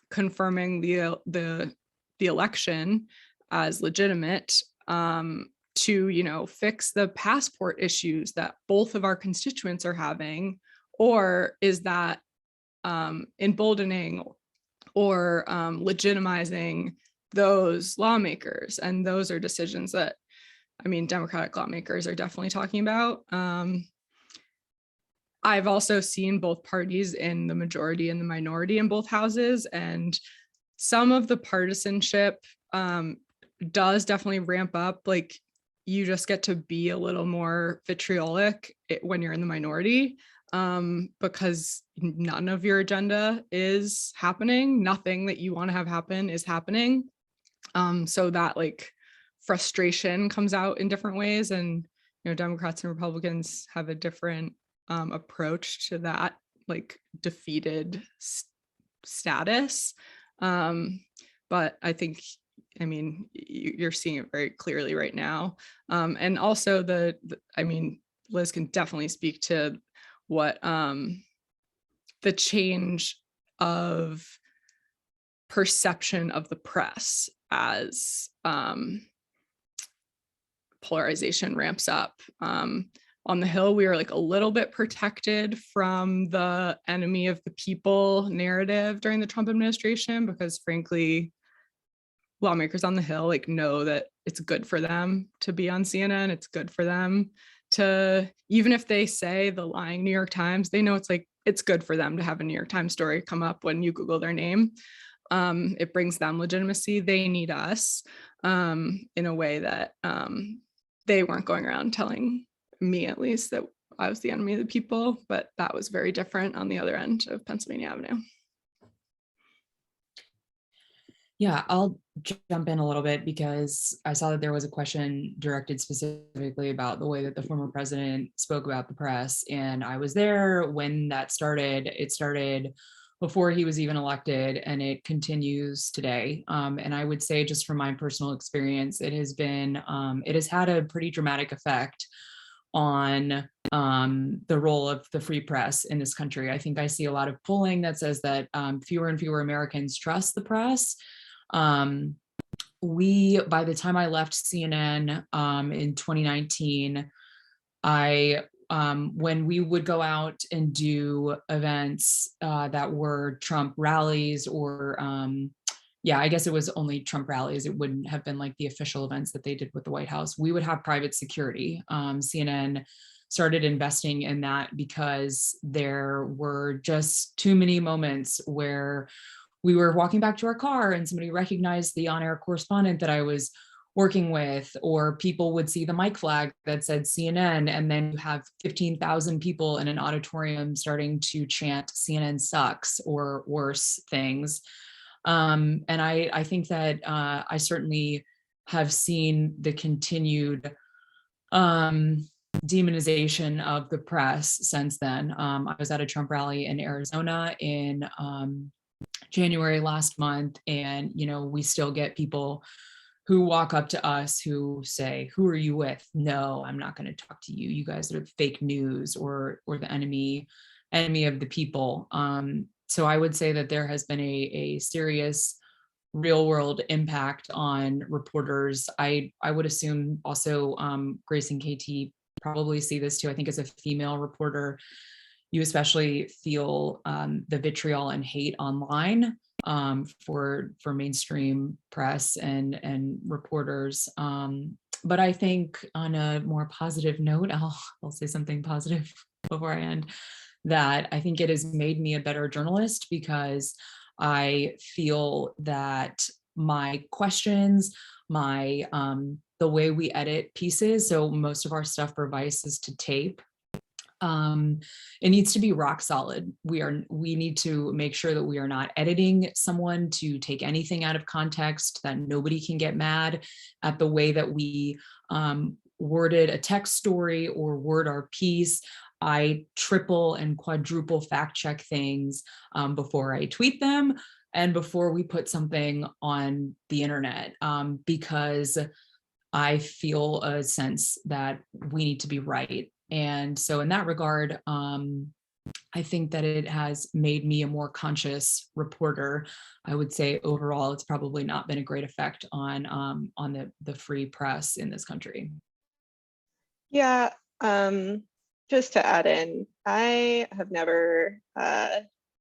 confirming the election as legitimate, to, fix the passport issues that both of our constituents are having? Or is that emboldening or legitimizing those lawmakers? And those are decisions that, Democratic lawmakers are definitely talking about. I've also seen both parties in the majority and the minority in both houses, and some of the partisanship does definitely ramp up. Like, you just get to be a little more vitriolic when you're in the minority, because none of your agenda is happening. Nothing that you want to have happen is happening. So that frustration comes out in different ways, and Democrats and Republicans have a different approach to that defeated status. But I think, you're seeing it very clearly right now. And also Liz can definitely speak to what the change of perception of the press as polarization ramps up. On the Hill, we are a little bit protected from the enemy of the people narrative during the Trump administration, because frankly, lawmakers on the Hill know that it's good for them to be on CNN. It's good for them to, even if they say the lying New York Times, they know it's good for them to have a New York Times story come up when you Google their name. It brings them legitimacy. They need us in a way that they weren't going around telling me, at least, that I was the enemy of the people, but that was very different on the other end of Pennsylvania Avenue. Yeah, I'll jump in a little bit because I saw that there was a question directed specifically about the way that the former president spoke about the press. And I was there when that started. It started before he was even elected, and it continues today. And I would say, just from my personal experience, it has had a pretty dramatic effect on the role of the free press in this country. I think I see a lot of polling that says that fewer and fewer Americans trust the press. By the time I left CNN in 2019, when we would go out and do events that were Trump rallies, or I guess it was only Trump rallies. It wouldn't have been the official events that they did with the White House. We would have private security. CNN started investing in that because there were just too many moments where we were walking back to our car and somebody recognized the on-air correspondent that I was working with, or people would see the mic flag that said CNN, and then you have 15,000 people in an auditorium starting to chant CNN sucks or worse things. And I think that I certainly have seen the continued demonization of the press since then. I was at a Trump rally in Arizona in January last month, and we still get people who walk up to us who say, "Who are you with?" "No, I'm not going to talk to you. You guys are fake news or the enemy of the people." So I would say that there has been a serious real world impact on reporters. I would assume also Grace and KT probably see this too. I think as a female reporter, you especially feel the vitriol and hate online for mainstream press and reporters. But I think, on a more positive note, I'll say something positive before I end, that I think it has made me a better journalist, because I feel that my questions, the way we edit pieces, so most of our stuff for Vice is to tape. It needs to be rock solid. We need to make sure that we are not editing someone to take anything out of context, that nobody can get mad at the way that we worded a text story or word our piece. I triple and quadruple fact check things before I tweet them and before we put something on the internet, because I feel a sense that we need to be right. And so in that regard, I think that it has made me a more conscious reporter. I would say overall, it's probably not been a great effect on the free press in this country. Yeah, just to add in, I have never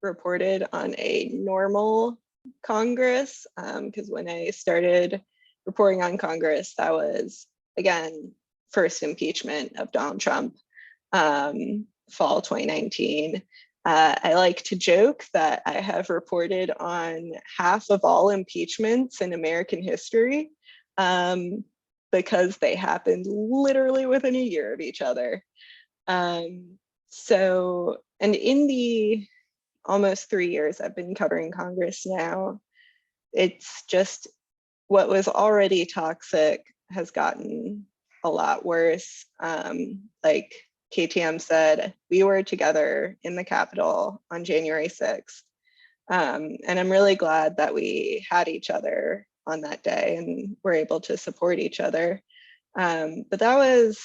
reported on a normal Congress, because when I started reporting on Congress, that was, again, first impeachment of Donald Trump, fall 2019. I like to joke that I have reported on half of all impeachments in American history, because they happened literally within a year of each other. So, and in the almost 3 years I've been covering Congress now, it's just what was already toxic has gotten a lot worse. Like KTM said, we were together in the Capitol on January 6th. And I'm really glad that we had each other on that day and were able to support each other. But that was,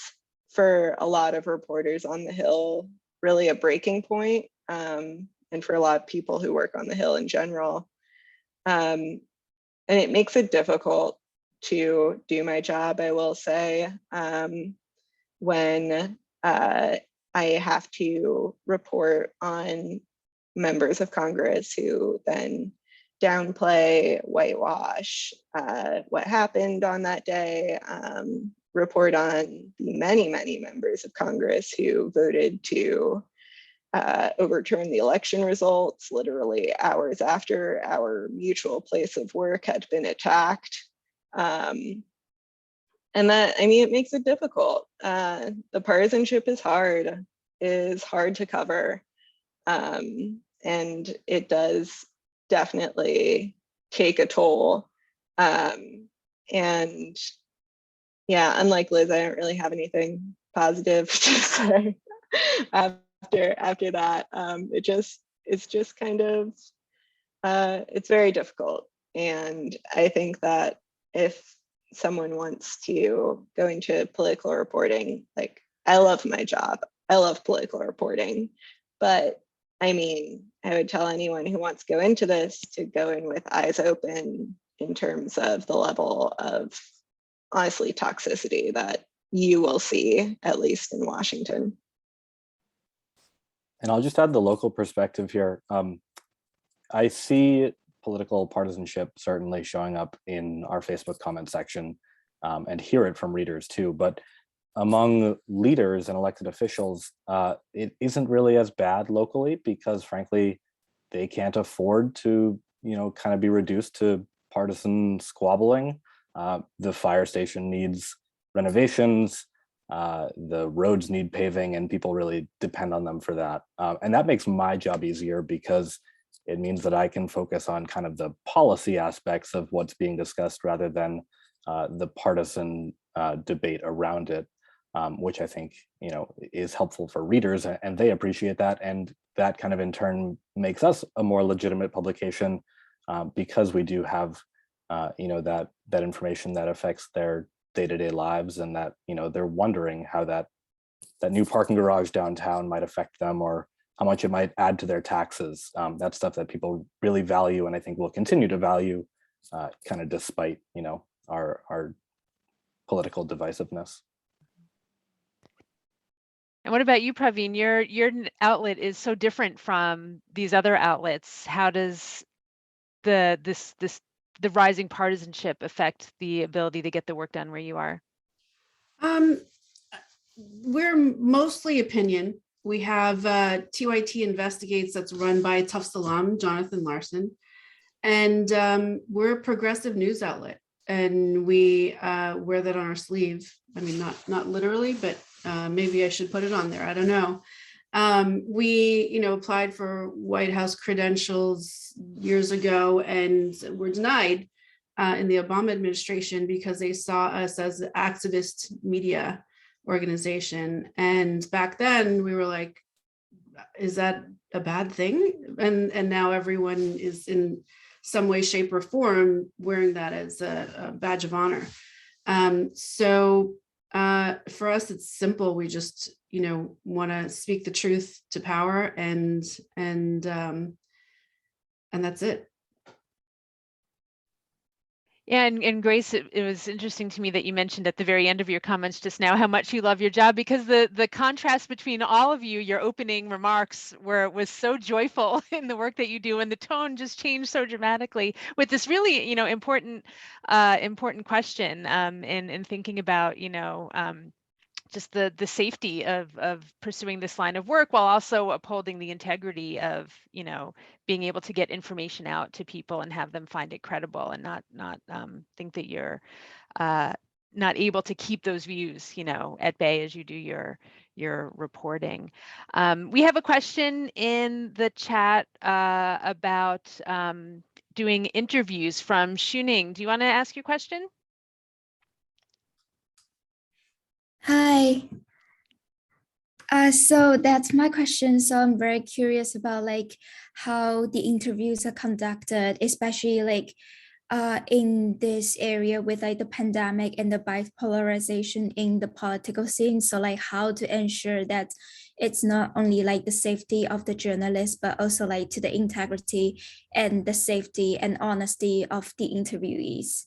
for a lot of reporters on the Hill, really a breaking point, and for a lot of people who work on the Hill in general. And it makes it difficult to do my job, I will say, when I have to report on members of Congress who then downplay, whitewash what happened on that day, report on the many, many members of Congress who voted to overturn the election results literally hours after our mutual place of work had been attacked. And that, I mean, it makes it difficult. The partisanship is hard to cover. And it does definitely take a toll. And yeah, unlike Liz, I don't really have anything positive to say after that. It's just kind of, it's very difficult. And I think that if someone wants to go into political reporting, like, I love my job, I love political reporting, but I mean, I would tell anyone who wants to go into this to go in with eyes open in terms of the level of, honestly, toxicity that you will see, at least in Washington. And I'll just add the local perspective here. I see political partisanship certainly showing up in our Facebook comment section, and hear it from readers too. But among leaders and elected officials, it isn't really as bad locally, because frankly, they can't afford to, kind of be reduced to partisan squabbling. The fire station needs renovations, the roads need paving, and people really depend on them for that. And that makes my job easier, because it means that I can focus on kind of the policy aspects of what's being discussed rather than the partisan debate around it, which I think, is helpful for readers, and they appreciate that. And that kind of in turn makes us a more legitimate publication, because we do have that information that affects their day-to-day lives, and that they're wondering how that new parking garage downtown might affect them, or how much it might add to their taxes. That's stuff that people really value, and I think will continue to value, kind of despite our political divisiveness. And what about you, Praveen? Your outlet is so different from these other outlets. How does the rising partisanship affect the ability to get the work done where you are? We're mostly opinion. We have TYT Investigates, that's run by Tufts alum Jonathan Larson, and we're a progressive news outlet, and we wear that on our sleeve. I mean, not literally, but maybe I should put it on there. I don't know. We, applied for White House credentials years ago and were denied in the Obama administration because they saw us as an activist media organization. And back then we were like, is that a bad thing? And now everyone is in some way, shape, or form wearing that as a badge of honor. So For us, it's simple. We just, want to speak the truth to power, and that's it. Yeah, and Grace, it was interesting to me that you mentioned at the very end of your comments just now how much you love your job, because the contrast between all of you, your opening remarks was so joyful in the work that you do, and the tone just changed so dramatically with this really, important question, in thinking about, just the safety of pursuing this line of work, while also upholding the integrity of, being able to get information out to people and have them find it credible, and not think that you're not able to keep those views, at bay as you do your reporting. We have a question in the chat about doing interviews from Shuning. Do you want to ask your question? Hi. So that's my question. So I'm very curious about how the interviews are conducted, especially in this area with the pandemic and the bipolarization in the political scene. So how to ensure that it's not only the safety of the journalist, but also to the integrity and the safety and honesty of the interviewees.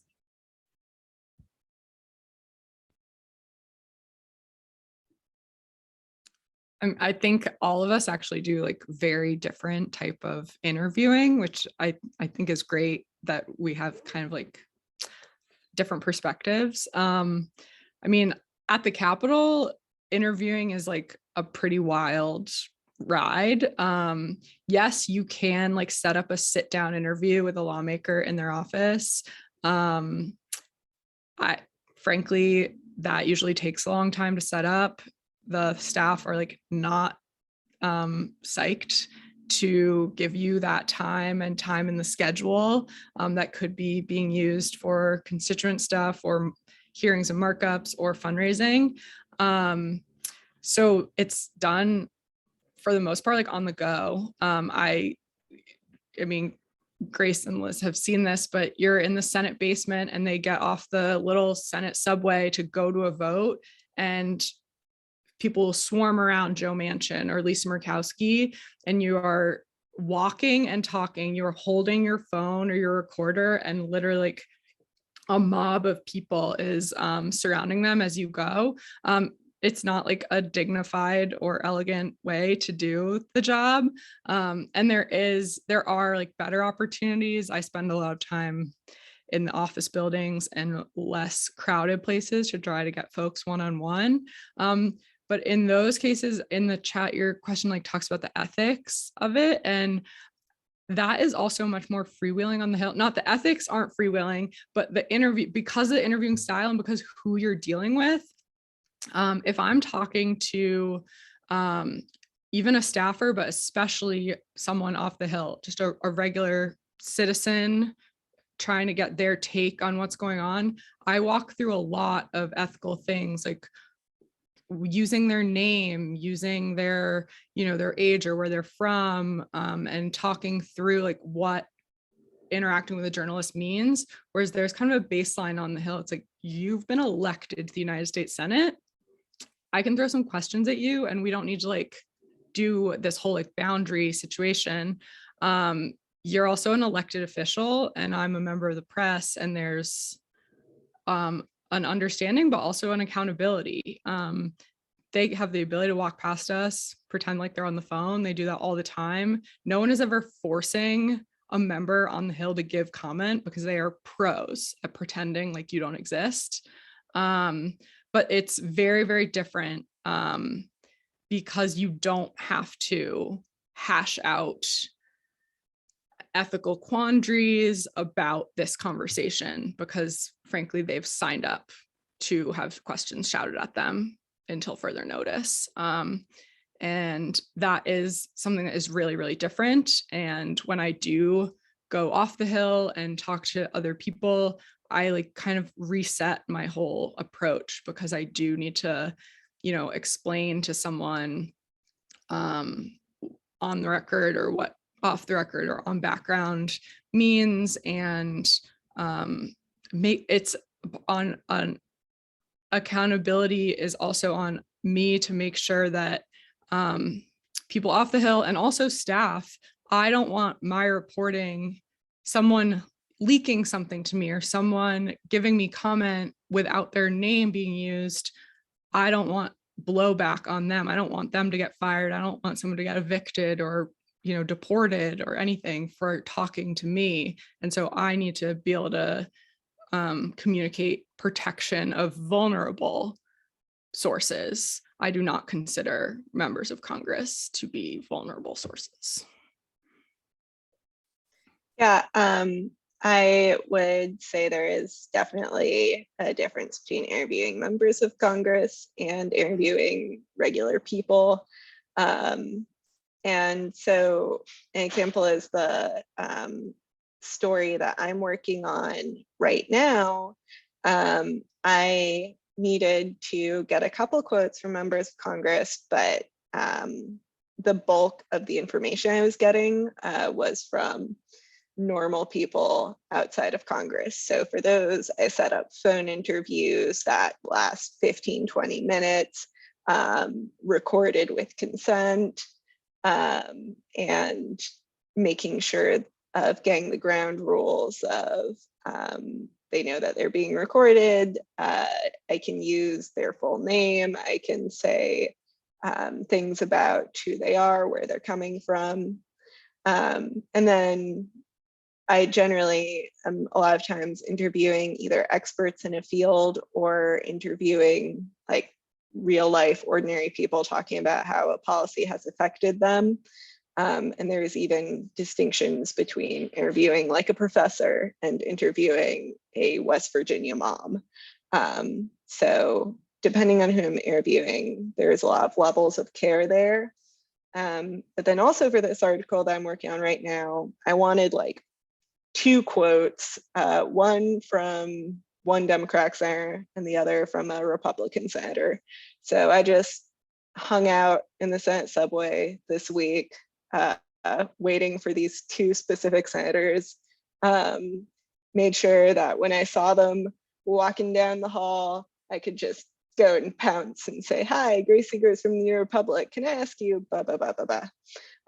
I think all of us actually do very different type of interviewing, which I think is great that we have kind of different perspectives. I mean, at the Capitol, interviewing is a pretty wild ride. Yes, you can set up a sit down interview with a lawmaker in their office. Frankly, that usually takes a long time to set up. The staff are not psyched to give you that time in the schedule that could be being used for constituent stuff or hearings and markups or fundraising. So it's done for the most part on the go. I mean, Grace and Liz have seen this, but you're in the Senate basement and they get off the little Senate subway to go to a vote, and people will swarm around Joe Manchin or Lisa Murkowski, and you are walking and talking, you're holding your phone or your recorder, and literally a mob of people is surrounding them as you go. It's not a dignified or elegant way to do the job. And there are better opportunities. I spend a lot of time in the office buildings and less crowded places to try to get folks one-on-one. But in those cases, in the chat, your question talks about the ethics of it. And that is also much more freewheeling on the Hill. Not the ethics aren't freewheeling, but the interview, because of the interviewing style and because who you're dealing with. If I'm talking to even a staffer, but especially someone off the Hill, just a regular citizen trying to get their take on what's going on, I walk through a lot of ethical things, using their name, using their, their age or where they're from, and talking through what interacting with a journalist means. Whereas there's kind of a baseline on the Hill. It's you've been elected to the United States Senate. I can throw some questions at you and we don't need to do this whole boundary situation. You're also an elected official and I'm a member of the press, and there's an understanding, but also an accountability. They have the ability to walk past us, pretend like they're on the phone. They do that all the time. No one is ever forcing a member on the Hill to give comment because they are pros at pretending like you don't exist. But it's very, very different because you don't have to hash out ethical quandaries about this conversation because frankly, they've signed up to have questions shouted at them until further notice. And that is something that is really, really different. And when I do go off the Hill and talk to other people, I kind of reset my whole approach because I do need to, explain to someone on the record or what off the record or on background means, and it's on accountability is also on me to make sure that people off the Hill and also staff, I don't want my reporting, someone leaking something to me or someone giving me comment without their name being used. I don't want blowback on them. I don't want them to get fired. I don't want someone to get evicted or, deported or anything for talking to me. And so I need to be able to communicate protection of vulnerable sources. I do not consider members of Congress to be vulnerable sources. Yeah, I would say there is definitely a difference between interviewing members of Congress and interviewing regular people. And so an example is the story that I'm working on right now. I needed to get a couple quotes from members of Congress, but the bulk of the information I was getting was from normal people outside of Congress. So for those, I set up phone interviews that last 15, 20 minutes, recorded with consent, and making sure of getting the ground rules of they know that they're being recorded. I can use their full name. I can say things about who they are, where they're coming from. And then I generally am a lot of times interviewing either experts in a field or interviewing like real life, ordinary people talking about how a policy has affected them. And there's even distinctions between interviewing like a professor and interviewing a West Virginia mom. So depending on who I'm interviewing, there's a lot of levels of care there. But then also for this article that I'm working on right now, I wanted like 2 quotes, one from one Democratic senator and the other from a Republican senator. So I just hung out in the Senate subway this week, waiting for these 2 specific senators, made sure that when I saw them walking down the hall, I could just go and pounce and say, "Hi, Grace Segers from the New Republic. Can I ask you blah, blah, blah, blah, blah."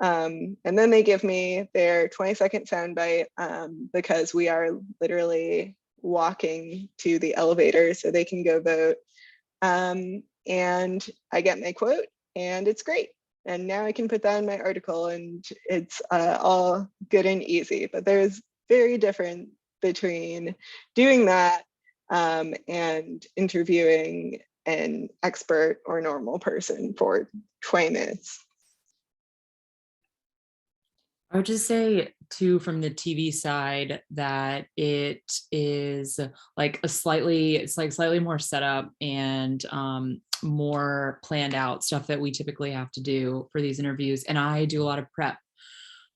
And then they give me their 20-second soundbite because we are literally walking to the elevator so they can go vote. And I get my quote and it's great. And now I can put that in my article and it's all good and easy. But there's very different between doing that and interviewing an expert or normal person for 20 minutes. I would just say too, from the TV side, that it is like slightly more set up and more planned out stuff that we typically have to do for these interviews. And I do a lot of prep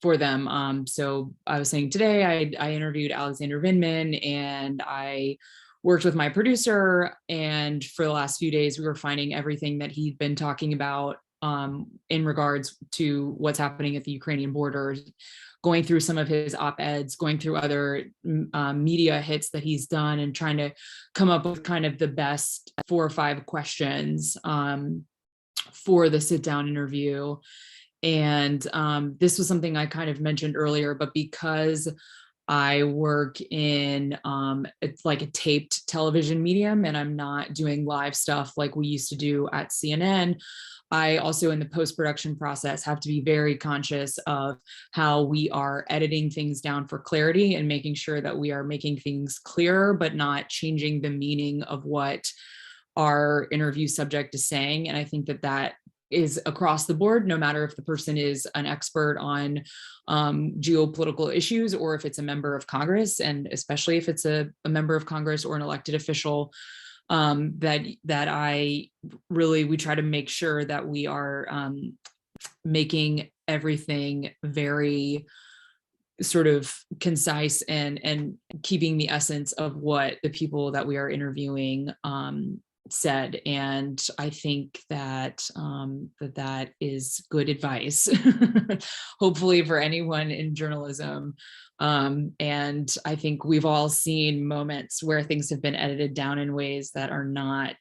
for them. So I was saying today, I interviewed Alexander Vindman and I worked with my producer. And for the last few days, we were finding everything that he'd been talking about in regards to what's happening at the Ukrainian border, going through some of his op-eds, going through other media hits that he's done and trying to come up with kind of the best 4 or 5 questions for the sit-down interview. And this was something I kind of mentioned earlier, but because I work in it's like a taped television medium and I'm not doing live stuff like we used to do at CNN, I also in the post-production process have to be very conscious of how we are editing things down for clarity and making sure that we are making things clearer, but not changing the meaning of what our interview subject is saying. And I think that that is across the board, no matter if the person is an expert on geopolitical issues or if it's a member of Congress, and especially if it's a member of Congress or an elected official, that we try to make sure that we are making everything very sort of concise and keeping the essence of what the people that we are interviewing said. And I think that that is good advice, hopefully for anyone in journalism. And I think we've all seen moments where things have been edited down in ways that are not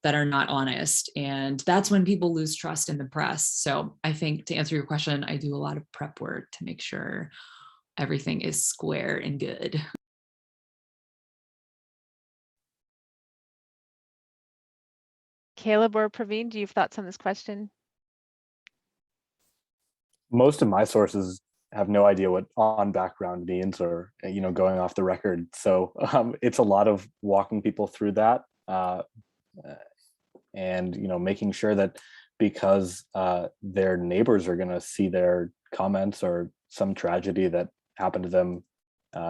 honest. And that's when people lose trust in the press. So I think, to answer your question, I do a lot of prep work to make sure everything is square and good. Caleb or Praveen, do you have thoughts on this question? Most of my sources have no idea what on background means, or going off the record. So it's a lot of walking people through that, and making sure that, because their neighbors are going to see their comments or some tragedy that happened to them,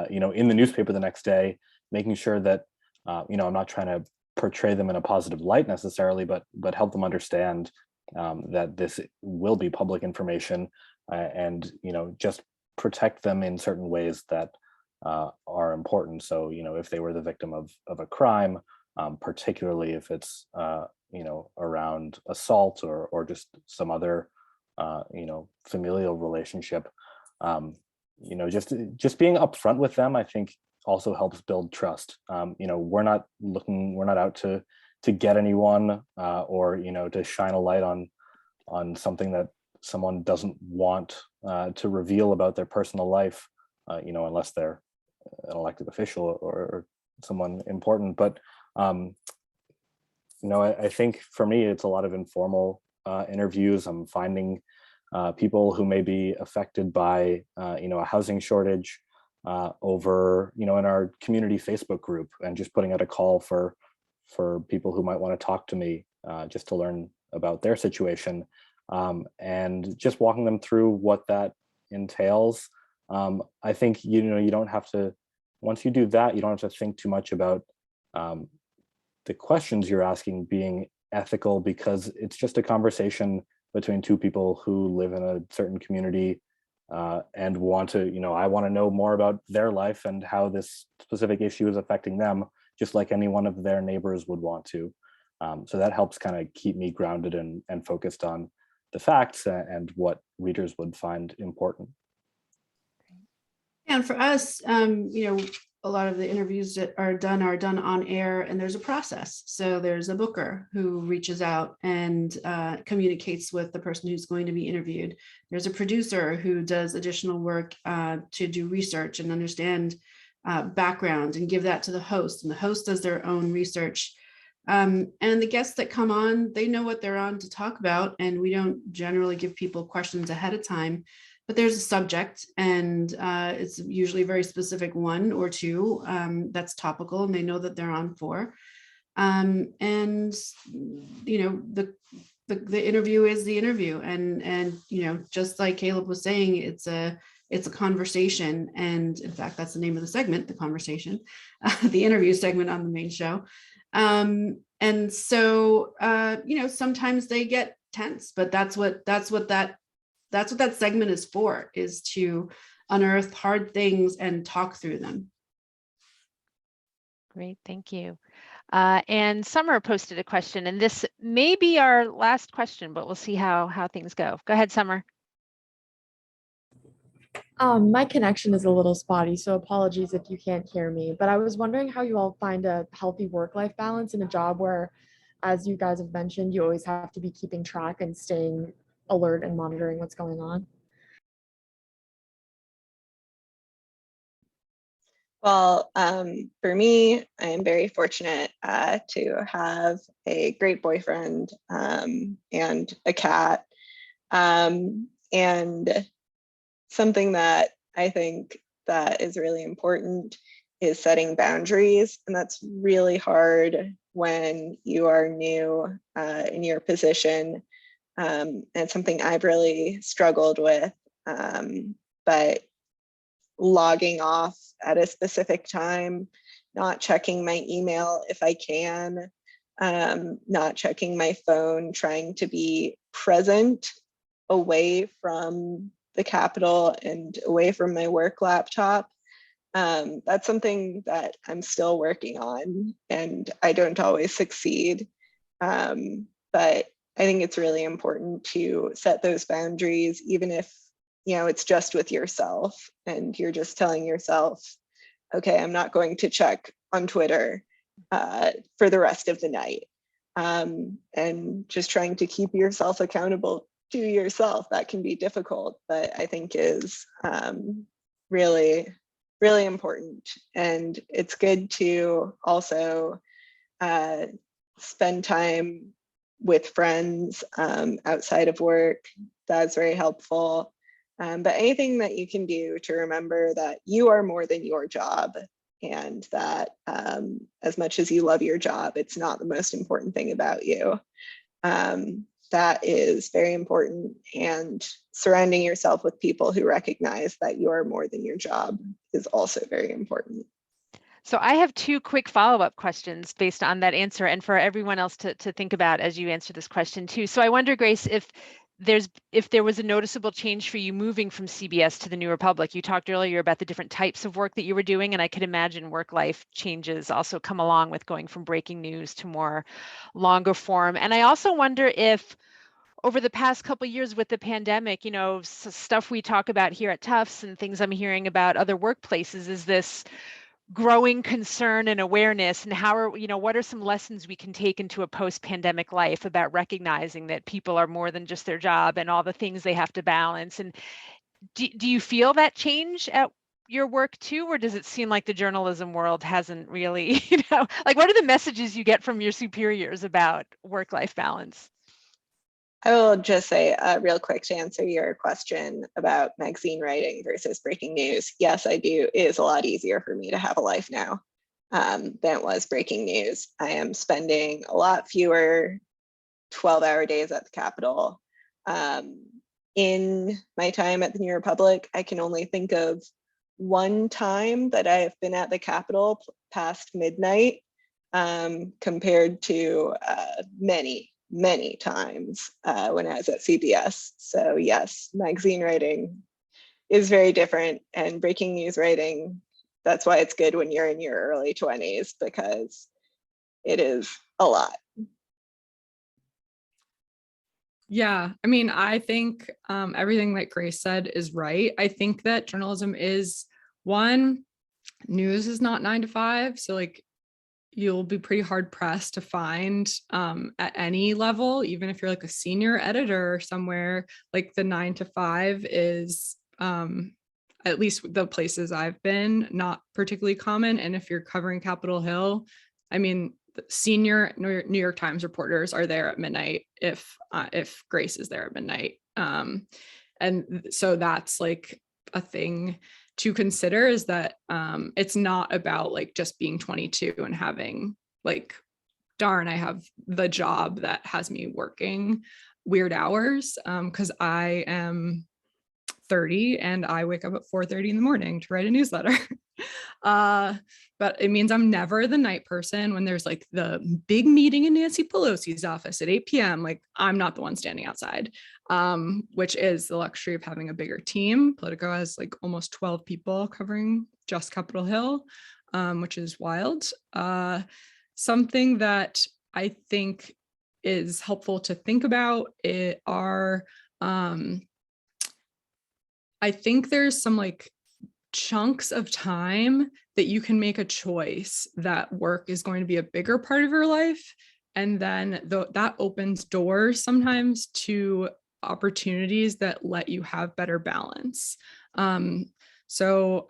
in the newspaper the next day, making sure that I'm not trying to portray them in a positive light necessarily, but help them understand that this will be public information, and just protect them in certain ways that are important. So if they were the victim of a crime, particularly if it's around assault or just some other familial relationship, just being upfront with them, I think, also helps build trust. We're not out to get anyone, or to shine a light on something that someone doesn't want to reveal about their personal life, unless they're an elected official or someone important. But I think for me, it's a lot of informal interviews. I'm finding people who may be affected by a housing shortage over in our community Facebook group, and just putting out a call for people who might want to talk to me, just to learn about their situation, and just walking them through what that entails. I think you don't have to, once you do that, you don't have to think too much about the questions you're asking being ethical, because it's just a conversation between two people who live in a certain community, and want to, I want to know more about their life and how this specific issue is affecting them, just like any one of their neighbors would want to. So that helps kind of keep me grounded and focused on the facts and what readers would find important. And for us, a lot of the interviews that are done on air, and there's a process. So there's a booker who reaches out and communicates with the person who's going to be interviewed. There's a producer who does additional work to do research and understand background and give that to the host, and the host does their own research. And the guests that come on, they know what they're on to talk about, and we don't generally give people questions ahead of time. But there's a subject, and it's usually a very specific one or two that's topical, and they know that they're on for. And the interview is the interview, and just like Caleb was saying, it's a conversation, and in fact, that's the name of the segment, the conversation, the interview segment on the main show. And so sometimes they get tense, but that's what that segment is for, is to unearth hard things and talk through them. Great, thank you. And Summer posted a question, and this may be our last question, but we'll see how things go. Go ahead, Summer. My connection is a little spotty, so apologies if you can't hear me, but I was wondering how you all find a healthy work-life balance in a job where, as you guys have mentioned, you always have to be keeping track and staying alert and monitoring what's going on. Well, for me, I am very fortunate to have a great boyfriend and a cat. And something that I think that is really important is setting boundaries. And that's really hard when you are new in your position. And something I've really struggled with, but logging off at a specific time, not checking my email if I can, not checking my phone, trying to be present away from the Capitol and away from my work laptop. That's something that I'm still working on, and I don't always succeed. But I think it's really important to set those boundaries, even if, you know, it's just with yourself and you're just telling yourself, okay, I'm not going to check on Twitter for the rest of the night. And just trying to keep yourself accountable to yourself. That can be difficult, but I think is really, really important. And it's good to also spend time with friends outside of work. That's very helpful. But anything that you can do to remember that you are more than your job, and that as much as you love your job, it's not the most important thing about you. That is very important. And surrounding yourself with people who recognize that you are more than your job is also very important. So I have two quick follow-up questions based on that answer, and for everyone else to think about as you answer this question too. So I wonder, Grace, if there was a noticeable change for you moving from CBS to the New Republic. You talked earlier about the different types of work that you were doing, and I could imagine work life changes also come along with going from breaking news to more longer form. And I also wonder if over the past couple of years with the pandemic, you know, stuff we talk about here at Tufts and things I'm hearing about other workplaces, is this growing concern and awareness, and how are, you know, what are some lessons we can take into a post-pandemic life about recognizing that people are more than just their job and all the things they have to balance? And do you feel that change at your work too, or does it seem like the journalism world hasn't really, you know, like what are the messages you get from your superiors about work-life balance? I will just say real quick to answer your question about magazine writing versus breaking news. Yes, I do. It is a lot easier for me to have a life now than it was breaking news. I am spending a lot fewer 12-hour days at the Capitol. In my time at the New Republic, I can only think of one time that I have been at the Capitol past midnight compared to many times when I was at CBS. So yes, magazine writing is very different, and breaking news writing, that's why it's good when you're in your early 20s, because it is a lot. Yeah, I mean, I think everything that Grace said is right. I think that journalism is, one, news is not 9 to 5. So like you'll be pretty hard pressed to find at any level, even if you're like a senior editor somewhere, like the 9 to 5 is, at least the places I've been, not particularly common. And if you're covering Capitol Hill, I mean, senior New York Times reporters are there at midnight if Grace is there at midnight. And so that's like a thing to consider, is that it's not about like just being 22 and having like, darn, I have the job that has me working weird hours, because I am 30 and I wake up at 4:30 in the morning to write a newsletter. But it means I'm never the night person when there's like the big meeting in Nancy Pelosi's office at 8 p.m. Like I'm not the one standing outside, which is the luxury of having a bigger team. Politico has like almost 12 people covering just Capitol Hill, which is wild. Something that I think is helpful to think about I think there's some like chunks of time that you can make a choice that work is going to be a bigger part of your life. And then that opens doors sometimes to opportunities that let you have better balance. So,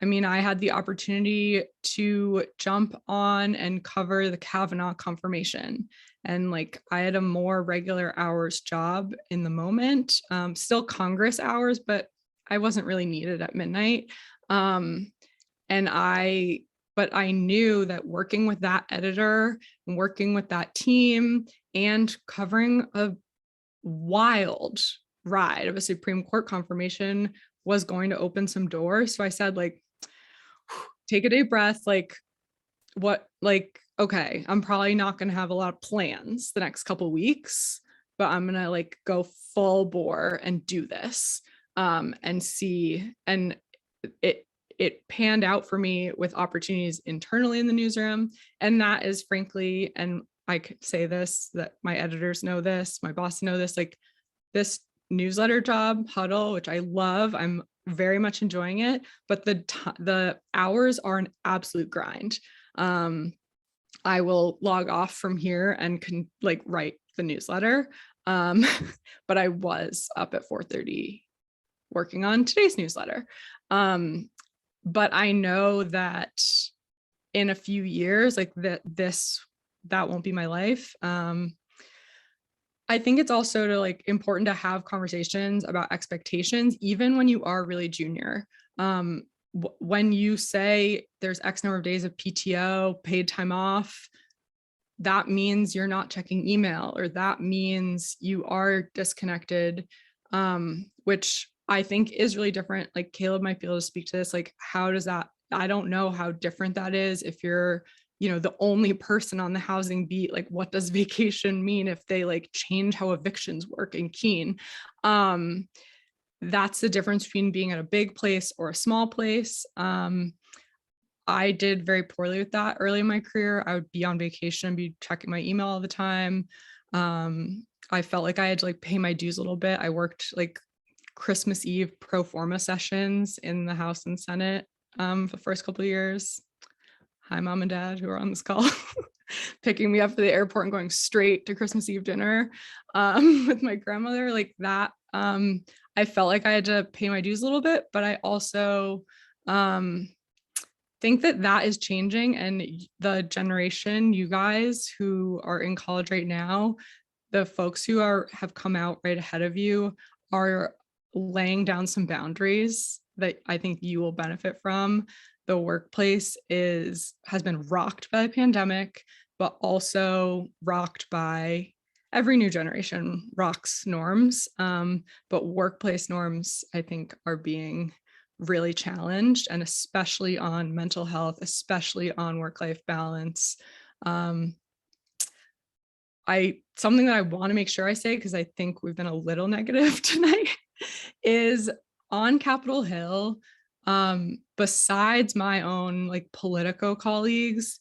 I mean, I had the opportunity to jump on and cover the Kavanaugh confirmation. And like, I had a more regular hours job in the moment, still Congress hours, but I wasn't really needed at midnight. But I knew that working with that editor and working with that team and covering a wild ride of a Supreme Court confirmation was going to open some doors. So I said, like, take a deep breath, okay, I'm probably not going to have a lot of plans the next couple of weeks, but I'm going to like go full bore and do this. And see, and it panned out for me with opportunities internally in the newsroom. And that is frankly, and I could say this, that my editors know this, my boss know this, like this newsletter job, Huddle, which I love, I'm very much enjoying it, but the hours are an absolute grind. I will log off from here and can like write the newsletter. But I was up at 4:30 working on today's newsletter. But I know that in a few years, like that won't be my life. I think it's also important to have conversations about expectations, even when you are really junior. When you say there's X number of days of PTO, paid time off, that means you're not checking email, or that means you are disconnected, which I think is really different. Like Caleb might be able to speak to this. Like, how does that, I don't know how different that is if you're, the only person on the housing beat. Like, what does vacation mean if they like change how evictions work in Keene? That's the difference between being at a big place or a small place. I did very poorly with that early in my career. I would be on vacation, be checking my email all the time. I felt like I had to like pay my dues a little bit. I worked like Christmas Eve pro forma sessions in the House and Senate for the first couple of years. Hi, Mom and Dad, who are on this call, picking me up for the airport and going straight to Christmas Eve dinner with my grandmother. Like that, I felt like I had to pay my dues a little bit, but I also think that is changing. And the generation, you guys who are in college right now, the folks who have come out right ahead of you are laying down some boundaries that I think you will benefit from. The workplace has been rocked by the pandemic, but also rocked by every new generation rocks norms. But workplace norms, I think, are being really challenged, and especially on mental health, especially on work-life balance. Something that I want to make sure I say, because I think we've been a little negative tonight, is on Capitol Hill, besides my own like Politico colleagues,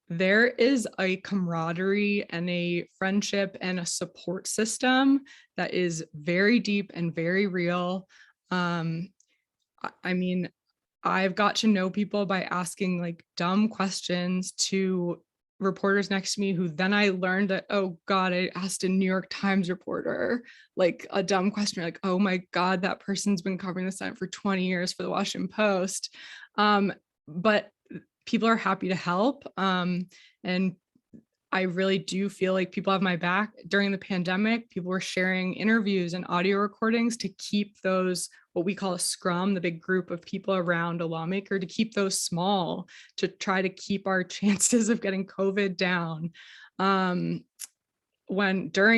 there is a camaraderie and a friendship and a support system that is very deep and very real. I mean, I've got to know people by asking like dumb questions to reporters next to me, who then I learned that, oh God, I asked a New York Times reporter like a dumb question, like, oh my God, that person's been covering the Senate for 20 years for the Washington Post. But people are happy to help. And I really do feel like people have my back. During the pandemic, people were sharing interviews and audio recordings to keep those, what we call a scrum, the big group of people around a lawmaker, to keep those small, to try to keep our chances of getting COVID down. During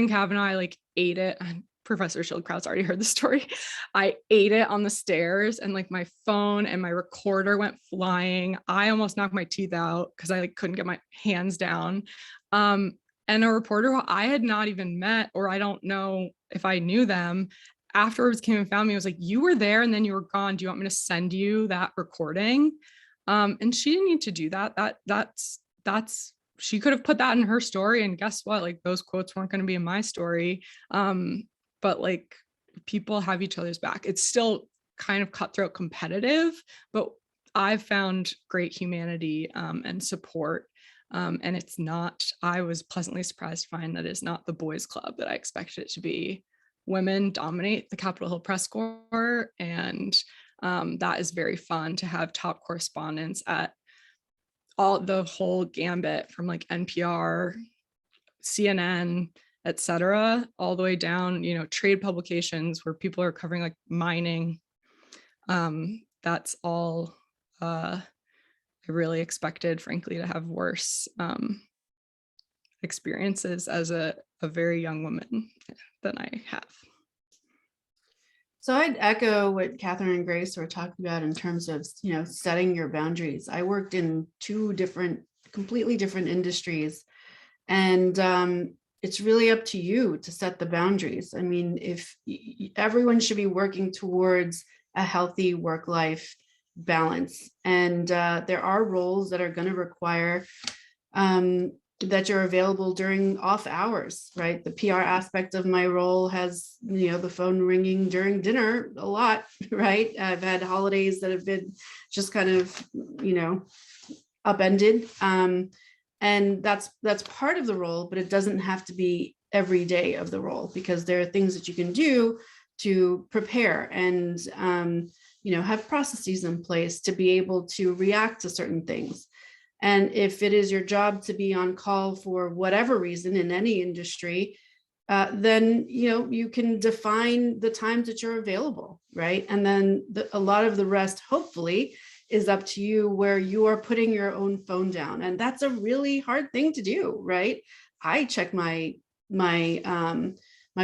Kavanaugh, I like ate it. Professor Schildkraut's already heard the story. I ate it on the stairs, and like my phone and my recorder went flying. I almost knocked my teeth out because I like couldn't get my hands down. And a reporter who I had not even met, or I don't know if I knew them, afterwards came and found me. I was like, you were there and then you were gone. Do you want me to send you that recording? And she didn't need to do that. That's she could have put that in her story, and guess what? Like those quotes weren't going to be in my story. But like people have each other's back. It's still kind of cutthroat competitive, but I've found great humanity and support. And it's not, I was pleasantly surprised to find that it's not the boys club that I expected it to be. Women dominate the Capitol Hill press corps, and that is very fun to have top correspondents at the whole gambit from like NPR, CNN, etc., all the way down, trade publications where people are covering like mining. That's all I really expected, frankly, to have worse experiences as a very young woman than I have. So I'd echo what Katherine and Grace were talking about in terms of, setting your boundaries. I worked in two completely different industries, and it's really up to you to set the boundaries. I mean, if everyone should be working towards a healthy work life balance. And there are roles that are going to require that you're available during off hours, right? The PR aspect of my role has, the phone ringing during dinner a lot, right? I've had holidays that have been just kind of, upended. And that's part of the role, but it doesn't have to be every day of the role, because there are things that you can do to prepare and, have processes in place to be able to react to certain things. And if it is your job to be on call for whatever reason in any industry, then you can define the times that you're available, right? And then a lot of the rest, hopefully, is up to you, where you are putting your own phone down. And that's a really hard thing to do, right? I check my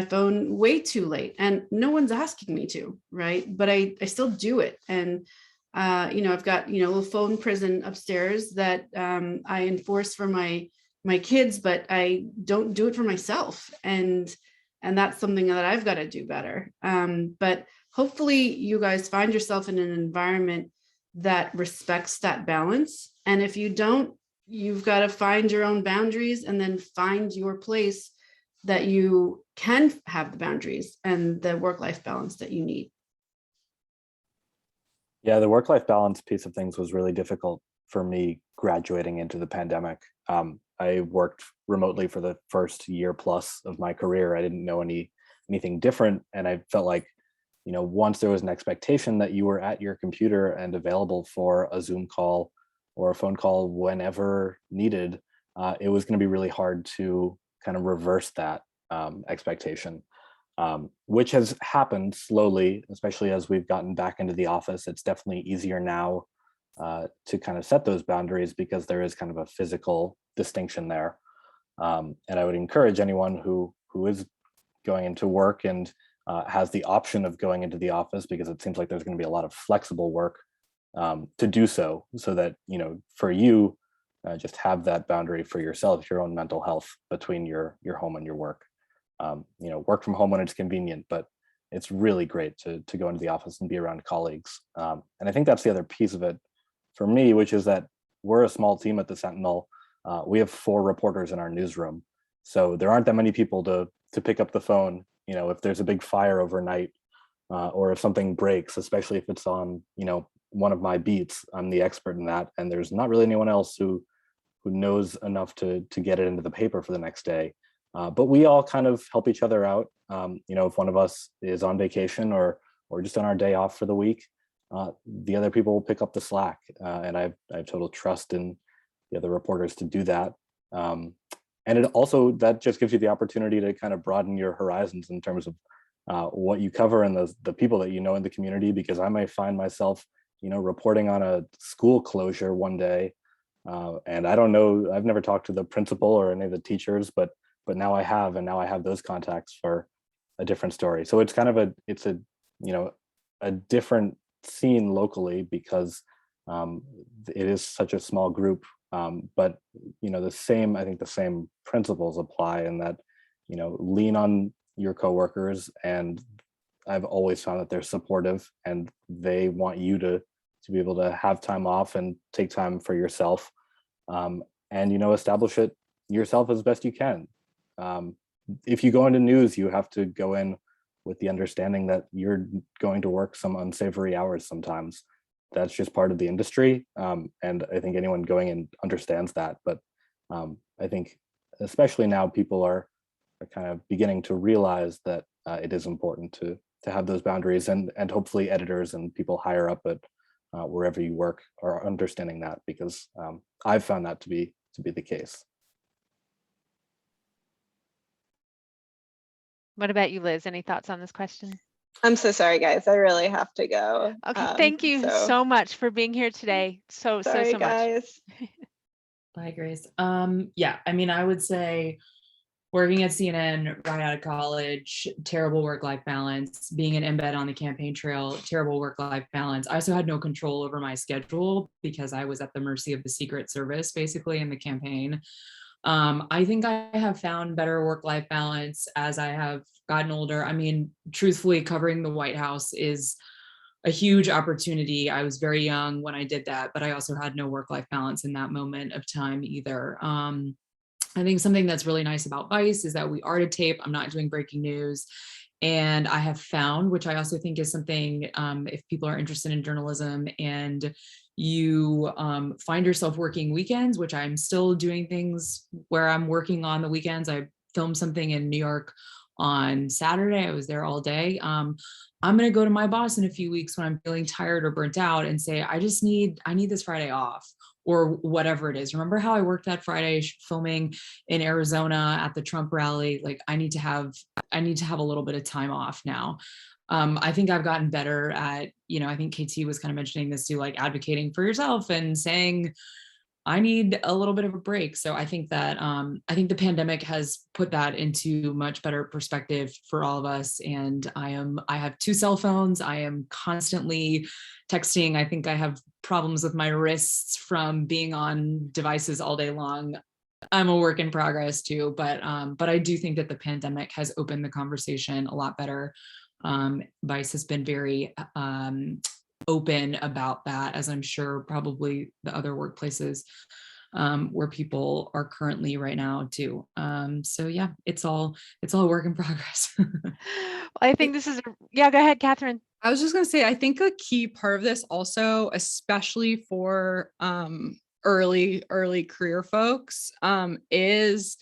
phone way too late, and no one's asking me to, right? But I still do it. And I've got, a little phone prison upstairs that I enforce for my kids, but I don't do it for myself. And that's something that I've got to do better. But hopefully you guys find yourself in an environment that respects that balance. And if you don't, you've got to find your own boundaries, and then find your place that you can have the boundaries and the work-life balance that you need. Yeah, the work-life balance piece of things was really difficult for me graduating into the pandemic. I worked remotely for the first year plus of my career. I didn't know anything different. And I felt like, once there was an expectation that you were at your computer and available for a Zoom call or a phone call whenever needed, it was going to be really hard to kind of reverse that expectation. Which has happened slowly, especially as we've gotten back into the office. It's definitely easier now to kind of set those boundaries, because there is kind of a physical distinction there. And I would encourage anyone who is going into work and has the option of going into the office, because it seems like there's going to be a lot of flexible work, to do so that, for you, just have that boundary for yourself, your own mental health between your home and your work. Work from home when it's convenient, but it's really great to go into the office and be around colleagues. And I think that's the other piece of it for me, which is that we're a small team at the Sentinel. We have 4 reporters in our newsroom. So there aren't that many people to pick up the phone, if there's a big fire overnight, or if something breaks, especially if it's on, one of my beats. I'm the expert in that. And there's not really anyone else who knows enough to get it into the paper for the next day. But we all kind of help each other out. If one of us is on vacation or just on our day off for the week, the other people will pick up the slack. And I have total trust in the other reporters to do that. And it also, that just gives you the opportunity to kind of broaden your horizons in terms of what you cover and the people that you know in the community, because I may find myself, reporting on a school closure one day. And I don't know, I've never talked to the principal or any of the teachers, but now I have, and now I have those contacts for a different story. So it's kind of a different scene locally, because it is such a small group. But I think the same principles apply, in that, lean on your coworkers, and I've always found that they're supportive, and they want you to be able to have time off and take time for yourself, and establish it yourself as best you can. If you go into news, you have to go in with the understanding that you're going to work some unsavory hours sometimes. That's just part of the industry. And I think anyone going in understands that. But I think especially now, people are kind of beginning to realize that it is important to have those boundaries, and hopefully editors and people higher up at wherever you work are understanding that, because I've found that to be the case. What about you, Liz? Any thoughts on this question? I'm so sorry, guys. I really have to go. Okay, thank you so much for being here today. So sorry, much. Guys. Bye, Grace. Yeah, I would say working at CNN right out of college, terrible work-life balance. Being an embed on the campaign trail, terrible work-life balance. I also had no control over my schedule, because I was at the mercy of the Secret Service, basically, in the campaign. I think I have found better work-life balance as I have gotten older. Truthfully, covering the White House is a huge opportunity. I was very young when I did that, but I also had no work-life balance in that moment of time either. I think something that's really nice about Vice is that we are to tape. I'm not doing breaking news. And I have found, which I also think is something, if people are interested in journalism and you find yourself working weekends, which I'm still doing things where I'm working on the weekends. I filmed something in New York on Saturday. I was there all day. I'm going to go to my boss in a few weeks when I'm feeling tired or burnt out and say, I need this Friday off, or whatever it is. Remember how I worked that Friday filming in Arizona at the Trump rally? Like, I need to have a little bit of time off now. I think I've gotten better at, I think KT was kind of mentioning this too, like advocating for yourself and saying, I need a little bit of a break. So I think that, I think the pandemic has put that into much better perspective for all of us. And I have 2 cell phones. I am constantly texting. I think I have problems with my wrists from being on devices all day long. I'm a work in progress too, but I do think that the pandemic has opened the conversation a lot better. Vice has been very open about that, as I'm sure probably the other workplaces where people are currently right now too. So yeah, it's all a work in progress. I think this is, yeah, go ahead, Katherine. I was just going to say, I think a key part of this also, especially for early career folks, is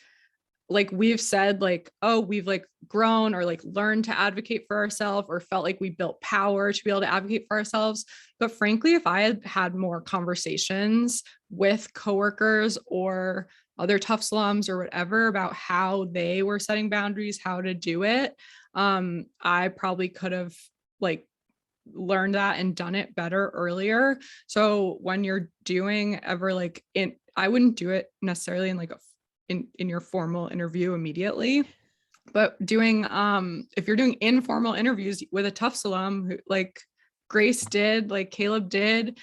like we've said, like, oh, we've like grown or like learned to advocate for ourselves or felt like we built power to be able to advocate for ourselves. But frankly, if I had had more conversations with coworkers or other Tufts alums or whatever about how they were setting boundaries, how to do it, I probably could have like learned that and done it better earlier. So when you're doing ever like I wouldn't do it necessarily in like in your formal interview immediately, but doing if you're doing informal interviews with a Tufts alum who, like Grace did, like Caleb did,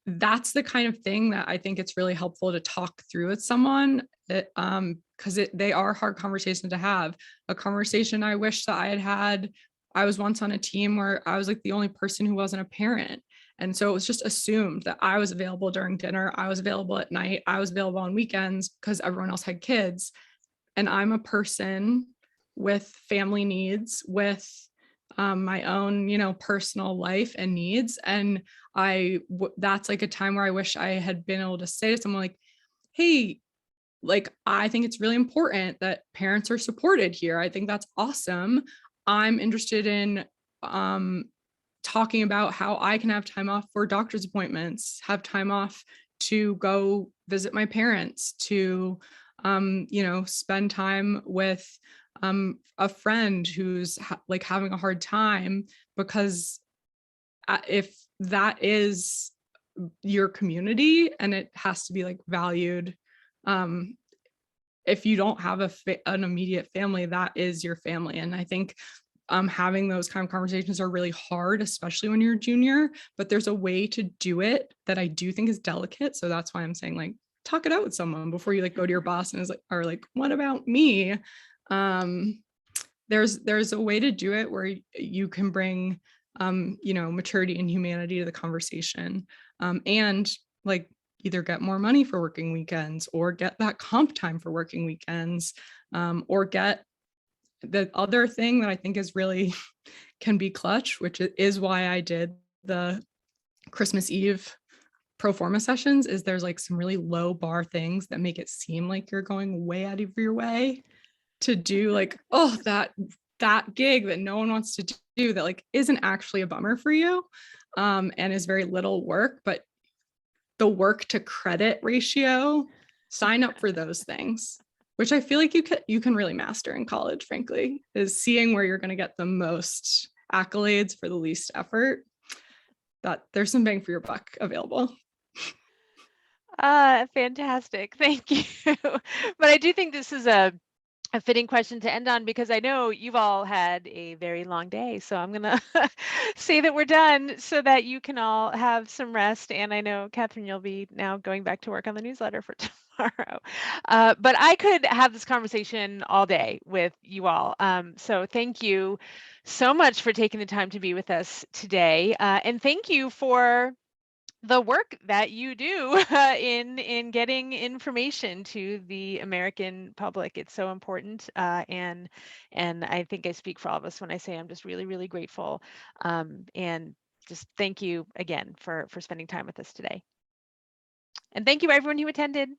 that's the kind of thing that I think it's really helpful to talk through with someone, that because they are hard conversations to have. A conversation I wish that I had. I was once on a team where I was like the only person who wasn't a parent. And so it was just assumed that I was available during dinner, I was available at night, I was available on weekends because everyone else had kids. And I'm a person with family needs, with my own, personal life and needs. And that's like a time where I wish I had been able to say to someone like, hey, like, I think it's really important that parents are supported here. I think that's awesome. I'm interested in talking about how I can have time off for doctor's appointments, have time off to go visit my parents, to, spend time with a friend who's like having a hard time, because if that is your community and it has to be like valued, if you don't have an immediate family, that is your family. And I think having those kind of conversations are really hard, especially when you're a junior, but there's a way to do it that I do think is delicate. So that's why I'm saying, like, talk it out with someone before you like go to your boss and is like, or like, what about me? There's a way to do it where you can bring, maturity and humanity to the conversation, and like either get more money for working weekends or get that comp time for working weekends, or get the other thing that I think is really can be clutch, which is why I did the Christmas Eve pro forma sessions, is there's like some really low bar things that make it seem like you're going way out of your way to do, like, oh, that gig that no one wants to do that like isn't actually a bummer for you, and is very little work, but the work to credit ratio, sign up for those things, which I feel like you can really master in college, frankly, is seeing where you're going to get the most accolades for the least effort. That there's some bang for your buck available. Fantastic. Thank you. But I do think this is a fitting question to end on, because I know you've all had a very long day. So I'm going to say that we're done so that you can all have some rest. And I know, Katherine, you'll be now going back to work on the newsletter for tomorrow. But I could have this conversation all day with you all. So thank you so much for taking the time to be with us today. And thank you for the work that you do in getting information to the American public. It's so important, and I think I speak for all of us when I say I'm just really, really grateful. And just thank you again for spending time with us today. And thank you everyone who attended.